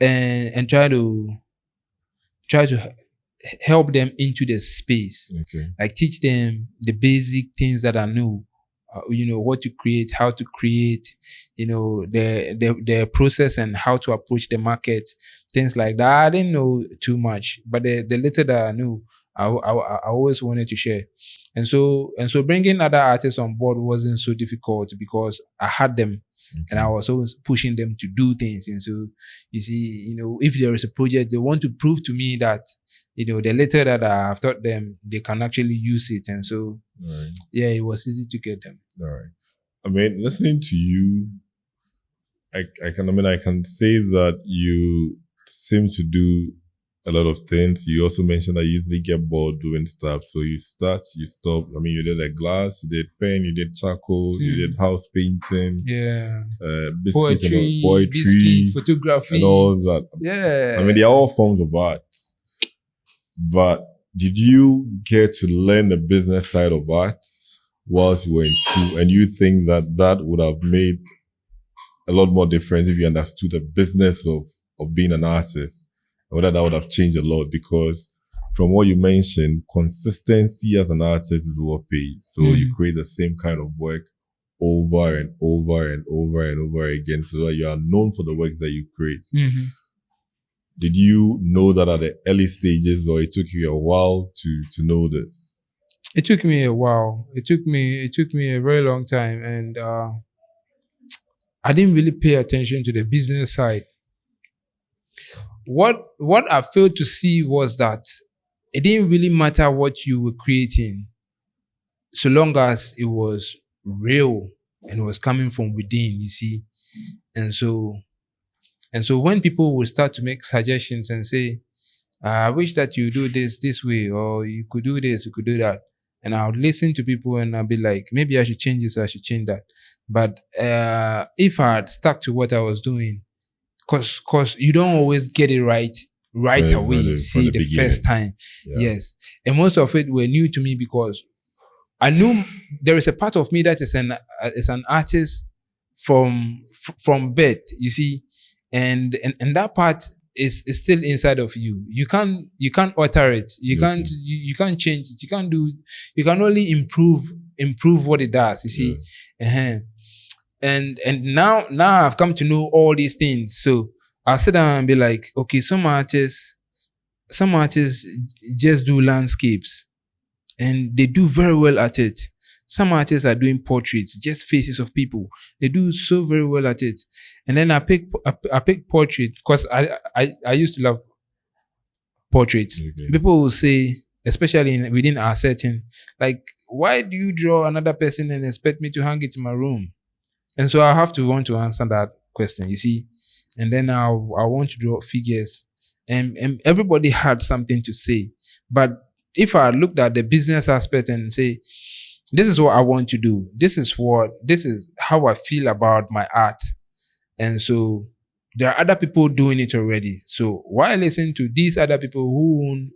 and try to help them into the space. Okay. Like teach them the basic things that I know. What to create, how to create, the process and how to approach the market, things like that. I didn't know too much, but the little that I knew, I always wanted to share. And so bringing other artists on board wasn't so difficult because I had them. Okay. And I was always pushing them to do things. And so, you see, if there is a project, they want to prove to me that, the little that I have taught them, they can actually use it. And so, Right. yeah, it was easy to get them. All right. I mean, listening to you, I can say that you seem to do a lot of things. You also mentioned that you usually get bored doing stuff. So you start, you stop. I mean, you did a glass, you did pen, you did charcoal, you did house painting, Yeah. poetry, biscuit, photography. and all that. Yeah. I mean, they are all forms of art. But did you get to learn the business side of art whilst you were in school, and you think that that would have made a lot more difference if you understood the business of being an artist, whether that would have changed a lot, because from what you mentioned, consistency as an artist is what pays. So you create the same kind of work over and over and over and over again, so that you are known for the works that you create. Did you know that at the early stages, or it took you a while to know this? It took me a while. It took me a very long time, and I didn't really pay attention to the business side. What I failed to see was that it didn't really matter what you were creating, so long as it was real and it was coming from within, you see. And so when people will start to make suggestions and say, I wish that you do this way, or you could do this, you could do that. And I would listen to people and I'd be like, maybe I should change this, or I should change that. But if I had stuck to what I was doing, cause you don't always get it right away, see, the first time. Yeah. Yes. And most of it were new to me, because I knew there is a part of me that is an artist from birth, you see, and that part is still inside of you. You can't alter it. You can't change it. You can only improve what it does, you see. And now I've come to know all these things. So I'll sit down and be like, okay, some artists just do landscapes and they do very well at it. Some artists are doing portraits, just faces of people. They do so very well at it. And then I pick portrait, because I used to love portraits. People will say, especially within our setting, like, why do you draw another person and expect me to hang it in my room? And so I have to want to answer that question, you see. And then I want to draw figures, and everybody had something to say. But if I looked at the business aspect and say, this is what I want to do, this is how I feel about my art, and so there are other people doing it already. So why listen to these other people who won't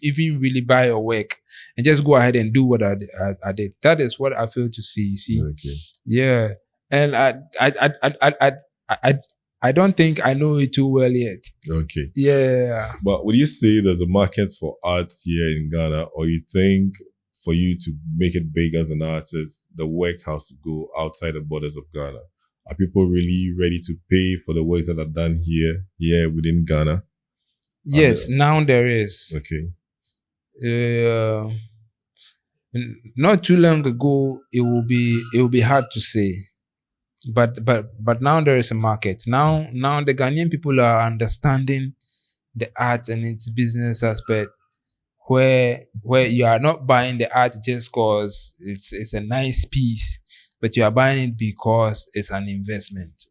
even really buy your work, and just go ahead and do what I did? That is what I feel to see. You see, yeah. And I don't think I know it too well yet. Okay. Yeah. But would you say there's a market for art here in Ghana, or you think for you to make it big as an artist, the work has to go outside the borders of Ghana? Are people really ready to pay for the works that are done here within Ghana? Yes, now there is. Okay. Not too long ago, it will be hard to say. But now there is a market. Now the Ghanaian people are understanding the art and its business aspect, where you are not buying the art just cause it's a nice piece, but you are buying it because it's an investment.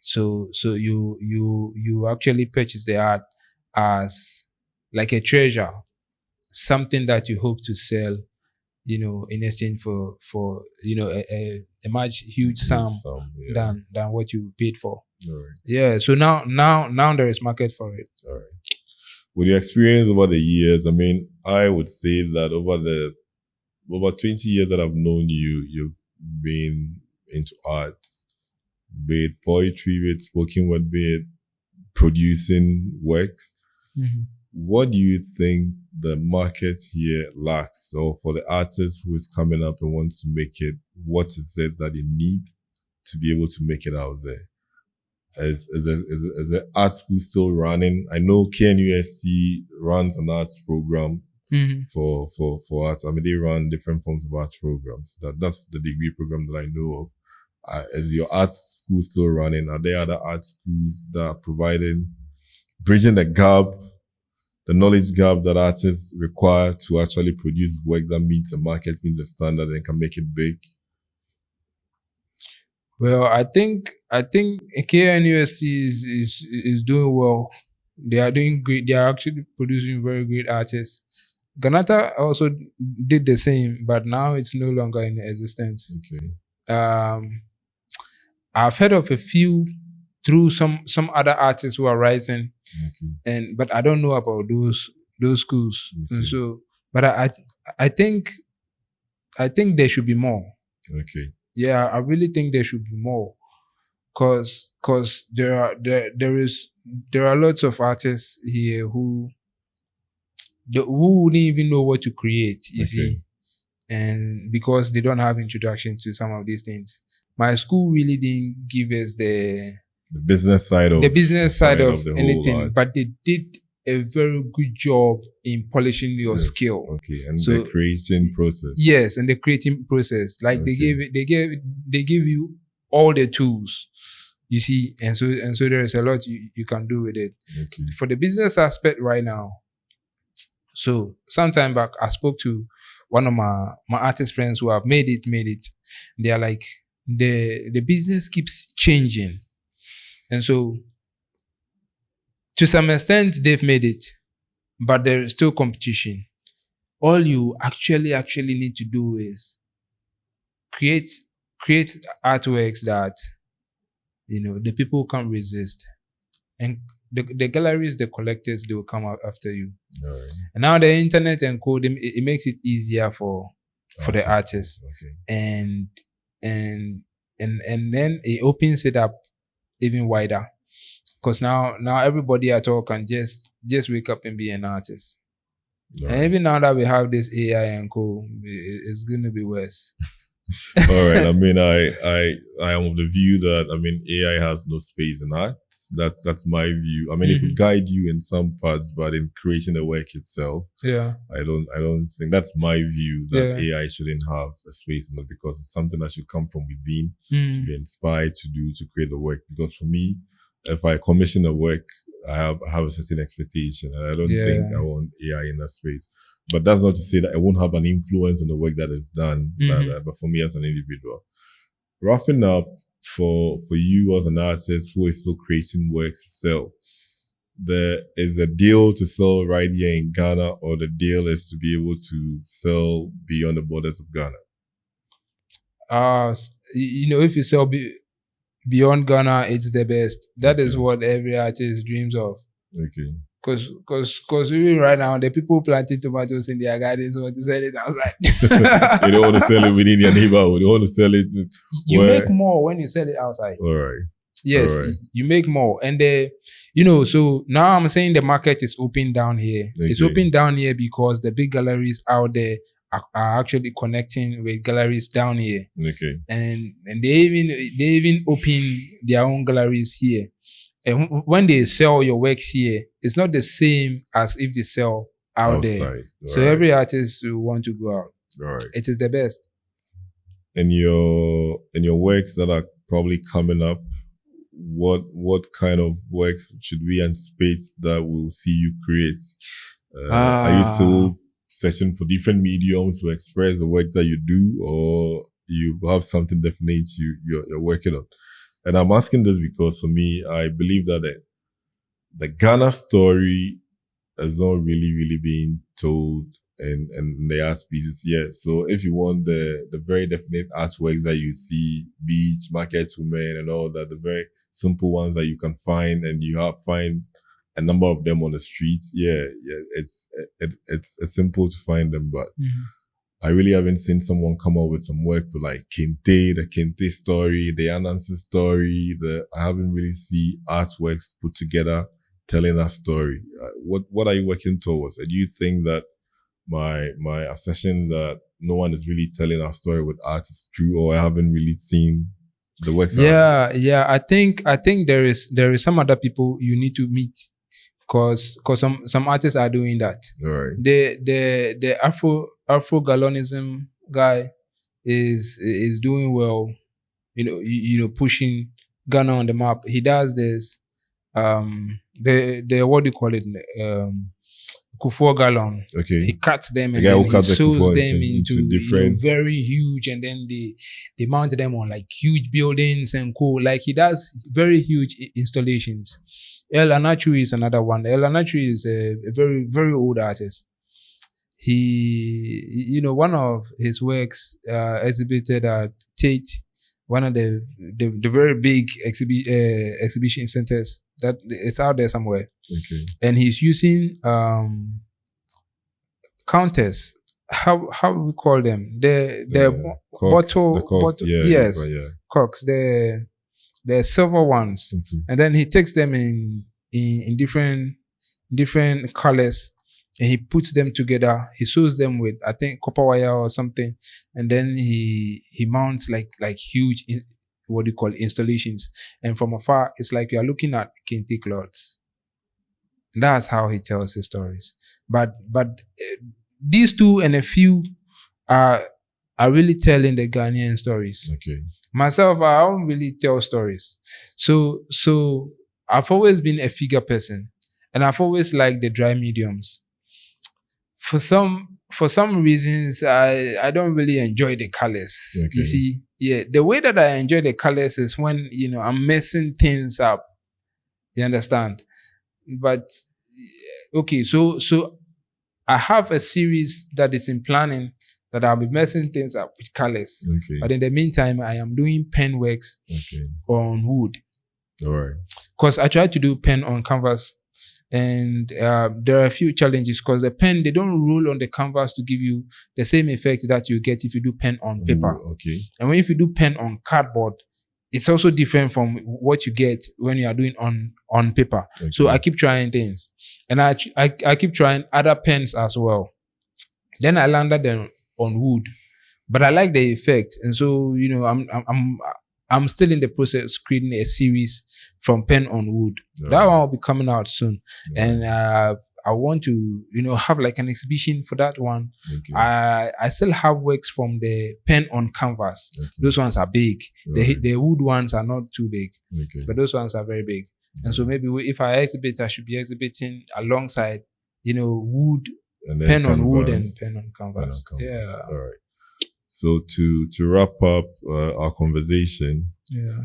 So you actually purchase the art as like a treasure, something that you hope to sell, in exchange for a much huge sum than what you paid for. Right. Yeah. So now there is market for it. All right. With your experience over the years, I mean, I would say that over 20 years that I've known you, you've been into art, be it poetry, be it spoken word, be it producing works. Mm-hmm. What do you think the market here lacks? So for the artist who is coming up and wants to make it, what is it that they need to be able to make it out there? Is the art school still running? I know KNUST runs an arts program for arts. I mean, they run different forms of arts programs. That's the degree program that I know of. Is your art school still running? Are there other art schools that are bridging the gap, the knowledge gap that artists require to actually produce work that meets the market, meets the standard, and can make it big? Well, I think KNUST is doing well. They are doing great. They are actually producing very great artists. Ganata also did the same, but now it's no longer in existence. Okay. I've heard of a few through some other artists who are rising, but I don't know about those schools. Okay. And so, but I think I think there should be more. Okay. Yeah, I really think there should be more. Cause there are lots of artists here who wouldn't even know what to create, you see, and because they don't have introduction to some of these things. My school really didn't give us The business side of the the anything, whole art. but they did a very good job in polishing your skill. Okay, and the creating process. Yes, and the creating process. Like they give you all the tools, you see, and so there is a lot you can do with it. Okay. For the business aspect right now, so sometime back I spoke to one of my artist friends who have made it. They are like, the business keeps changing. And so to some extent they've made it, but there is still competition. All you actually need to do is create artworks that, you know, the people can't resist. And the galleries, the collectors, they will come out after you. Right. And now the internet and coding, it makes it easier for the artists. Okay. And then it opens it up even wider. Because now everybody at all can just wake up and be an artist. Right. And even now that we have this AI and co, it's going to be worse. All right. I mean, I am of the view that, I mean, AI has no space in art. That's my view. I mean, it could guide you in some parts, but in creating the work itself, I don't think that's my view that AI shouldn't have a space in it, because it's something that should come from within, be inspired to create the work. Because for me, if I commission a work, I have a certain expectation, and I don't think I want AI in that space. But that's not to say that I won't have an influence on the work that is done. But for me as an individual, wrapping up, for you as an artist who is still creating works to sell, there is a deal to sell right here in Ghana, or the deal is to be able to sell beyond the borders of Ghana? You know, if you sell beyond Ghana, it's the best. That is what every artist dreams of. Okay. Because even right now, the people planting tomatoes in their gardens want to sell it outside. You don't want to sell it within your neighborhood. You want to sell it. You make more when you sell it outside. All right. Yes, all right. You make more. And you know, so now I'm saying the market is open down here. Okay. It's open down here because the big galleries out there are actually connecting with galleries down here. Okay. And they even open their own galleries here. And when they sell your works here, it's not the same as if they sell outside there. So every artist will want to go out. Right. It is the best. And your works that are probably coming up, what kind of works should we anticipate that we'll see you create? Are you still searching for different mediums to express the work that you do, or you have something definite you're working on? And I'm asking this because for me, I believe that the Ghana story is not really being told in the art pieces yet. So if you want the very definite artworks that you see, beach, market women and all that, the very simple ones that you can find, and you find a number of them on the streets, it's simple to find them, but I really haven't seen someone come up with some work with like the Kente story, the Anansi story. I haven't really seen artworks put together telling a story. What are you working towards? Do you think that my assertion that no one is really telling our story with art is true, or I haven't really seen the works? Yeah. I think there is some other people you need to meet. Cause some artists are doing that. Right. The Afro Galonism guy is doing well. You know, pushing Ghana on the map. He does this. The what do you call it? Kufuor Gallon. Okay. He cuts them and then he sews them into different, very huge, and then they mount them on like huge buildings and cool. Like he does very huge installations. El Anachu is another one. El Anachu is a very, very old artist. He, one of his works exhibited at Tate, one of the very big exhibition centers that it's out there somewhere. Okay. And he's using counters how we call them? The The Cox, bottle, yeah, yes, yeah. cocks, the silver ones, and then he takes them in different colors, and he puts them together. He sews them with, I think, copper wire or something, and then he mounts like huge what do you call, installations, and from afar it's like you are looking at kente cloths. That's how he tells his stories. But these two and a few are are really telling the Ghanaian stories. Okay. Myself, I don't really tell stories. So I've always been a figure person, and I've always liked the dry mediums. For some reasons, I don't really enjoy the colors. Okay. You see, yeah, the way that I enjoy the colors is when I'm messing things up. You understand? But okay, so I have a series that is in planning that I'll be messing things up with colors. Okay. But in the meantime, I am doing pen works Okay. on wood. All right. Because I tried to do pen on canvas, and there are a few challenges because the pen, they don't roll on the canvas to give you the same effect that you get if you do pen on paper. Ooh, okay. And when if you do pen on cardboard, it's also different from what you get when you are doing on paper. Okay. So I keep trying things, and I keep trying other pens as well. Then I landed them on wood, but I like the effect, and so I'm still in the process of creating a series from pen on wood. All That right. one will be coming out soon, All and I want to have like an exhibition for that one. Okay. I still have works from the pen on canvas. Okay. Those ones are big. All right. The wood ones are not too big, Okay. but those ones are very big. And so maybe if I exhibit, I should be exhibiting alongside, wood, And then pen on wood and canvas. pen on canvas. Yeah, All right. So to wrap up our conversation, yeah.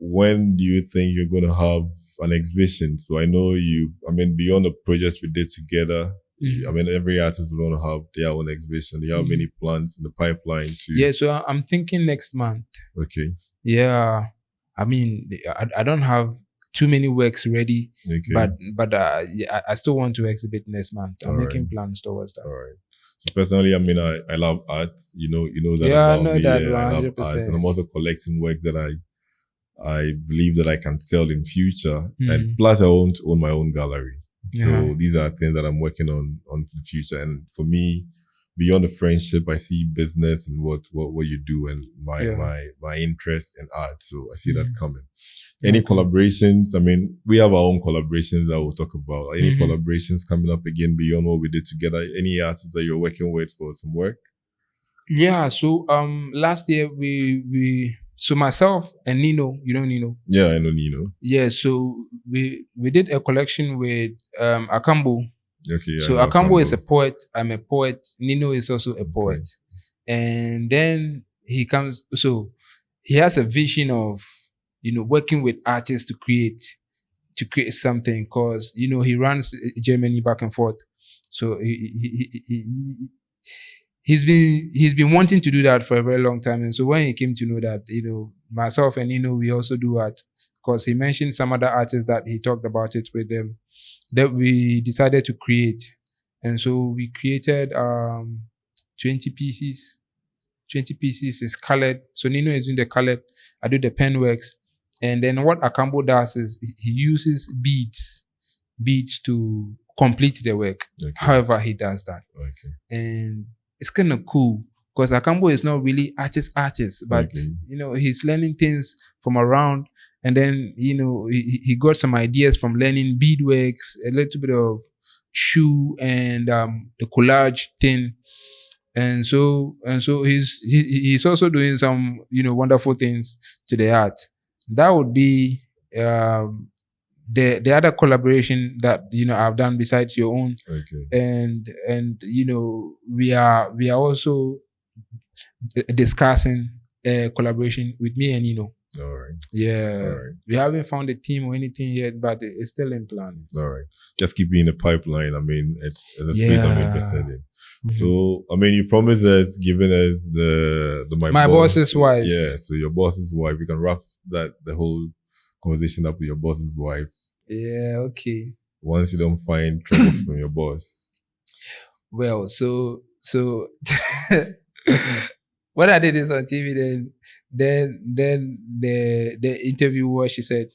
when do you think you're going to have an exhibition? So I know beyond the project we did together, Mhm. every artist will want to have their own exhibition. Do you have any plans in the pipeline to? Yeah, so I'm thinking next month. Okay. Yeah, I don't have too many works ready, Okay. but yeah, I still want to exhibit next month. I'm All making right. plans towards that. All right. So personally, I love art. You know that Yeah, I about know me. that Yeah, I love art, 100%. and I'm also collecting work that I believe that I can sell in future. Mhm. And plus, I want to own my own gallery. So Yeah. these are things that I'm working on for the future. And for me, beyond the friendship, I see business and what you do, and my interest in art. So I see that coming. Any collaborations? We have our own collaborations that we'll talk about. Any collaborations coming up again beyond what we did together? Any artists that you're working with for some work? Yeah, so last year so myself and Nino, you know Nino. Yeah, I know Nino. Yeah, so we did a collection with Akambo. Okay, yeah, So I know Akambo is a poet. I'm a poet. Nino is also a poet. And then he comes, so he has a vision of, working with artists to create something, because, he runs Germany back and forth. So he's been wanting to do that for a very long time. And so when he came to know that, myself and we also do art, because he mentioned some other artists that he talked about it with them, that we decided to create. And so we created 20 pieces. 20 pieces is colored. So Nino is doing the colored. I do the pen works. And then what Akambo does is he uses beads to complete the work. Okay. However he does that. Okay. And it's kind of cool, because Akambo is not really artist, but Okay. he's learning things from around, and then he got some ideas from learning beadworks, a little bit of shoe, and the collage thing, and so he's also doing some wonderful things to the art. That would be the other collaboration that I've done besides your own. Okay. And we are also discussing a collaboration with me and All right. Yeah. All right. We haven't found a team or anything yet, but it's still in planning. All right. Just keep me in the pipeline. It's a space I'm interested in. So, you promised us, giving us the my boss's wife. Yeah. So your boss's wife, you can wrap the whole conversation up with your boss's wife. Yeah. Okay. Once you don't find trouble from your boss. Well, so So when I did this on TV, then the interviewer, she said,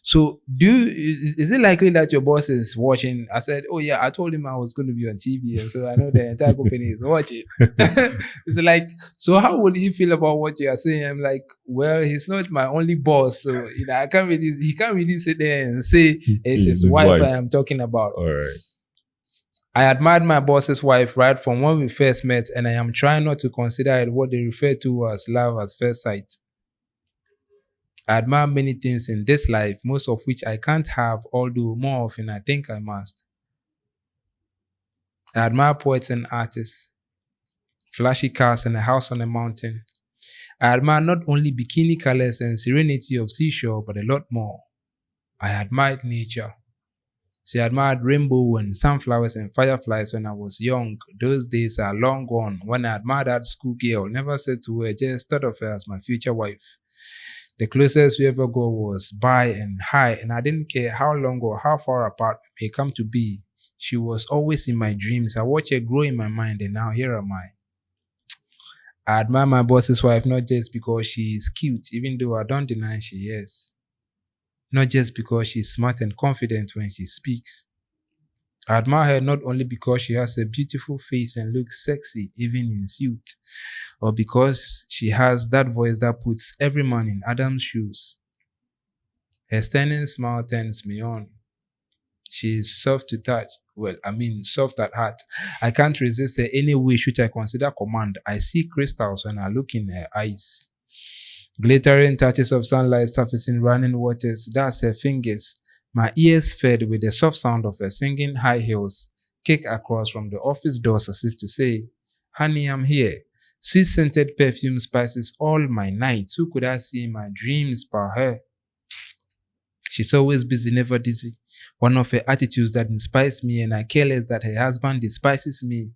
so is it likely that your boss is watching? I said, oh yeah, I told him I was going to be on TV, and so I know the entire company is watching. It's like, so how would you feel about what you are saying? I'm like, well, he's not my only boss, so I can't really, he can't really sit there and say it's his wife I am talking about. All right. I admired my boss's wife right from when we first met, and I am trying not to consider it what they refer to as love at first sight. I admire many things in this life, most of which I can't have, although more often I think I must. I admire poets and artists, flashy cars and a house on a mountain. I admire not only bikini colors and serenity of seashore, but a lot more. I admired nature. She admired rainbow and sunflowers and fireflies when I was young. Those days are long gone. When I admired that schoolgirl, never said to her, just thought of her as my future wife. The closest we ever go was by and high, and I didn't care how long or how far apart we may come to be. She was always in my dreams. I watched her grow in my mind, and now here am I. I admire my boss's wife not just because she is cute, even though I don't deny she is. Not just because she's smart and confident when she speaks. I admire her not only because she has a beautiful face and looks sexy even in suit, or because she has that voice that puts every man in Adam's shoes. Her stunning smile turns me on. She is soft to touch. Well, soft at heart. I can't resist her any wish which I consider command. I see crystals when I look in her eyes. Glittering touches of sunlight surfacing running waters. That's her fingers. My ears fed with the soft sound of her singing high heels kick across from the office doors as if to say, honey, I'm here. Sweet-scented perfume spices all my nights. Who could I see in my dreams but her? She's always busy, never dizzy. One of her attitudes that inspires me, and I care less that her husband despises me.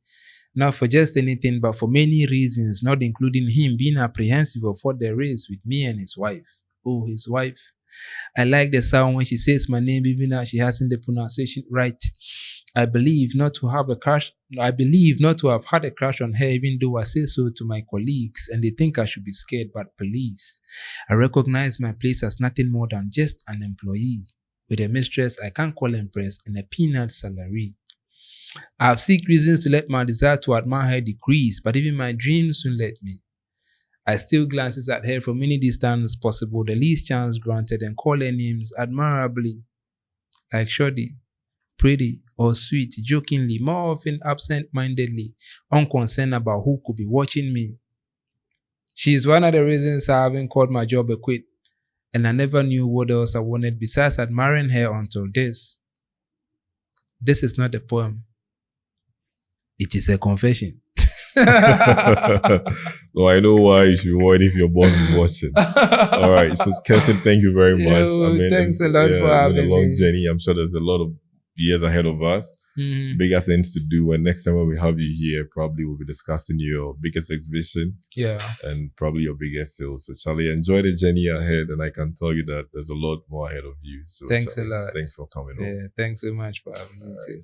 Not for just anything, but for many reasons, not including him being apprehensive of what there is with me and his wife. Oh, his wife. I like the sound when she says my name, even though she hasn't the pronunciation right. I believe not to have had a crush on her, even though I say so to my colleagues and they think I should be scared, but please. I recognize my place as nothing more than just an employee with a mistress I can't call Empress and a peanut salary. I have seek reasons to let my desire to admire her decrease, but even my dreams won't let me. I still glances at her from any distance possible, the least chance granted, and call her names admirably, like shoddy, pretty, or sweet, jokingly, more often absent-mindedly, unconcerned about who could be watching me. She is one of the reasons I haven't called my job a quit, and I never knew what else I wanted besides admiring her until this. This is not a poem. It is a confession. Well, I know why you should worry if your boss is watching. All right. So, Kenson, thank you very much. Thanks a lot for having me. It's been a long journey. I'm sure there's a lot of years ahead of us. Mm-hmm. Bigger things to do. And next time when we have you here, probably we'll be discussing your biggest exhibition. Yeah. And probably your biggest sales. So, Charlie, enjoy the journey ahead. And I can tell you that there's a lot more ahead of you. So, thanks Charlie, a lot. Thanks for coming on. Yeah. Thanks so much for having me too.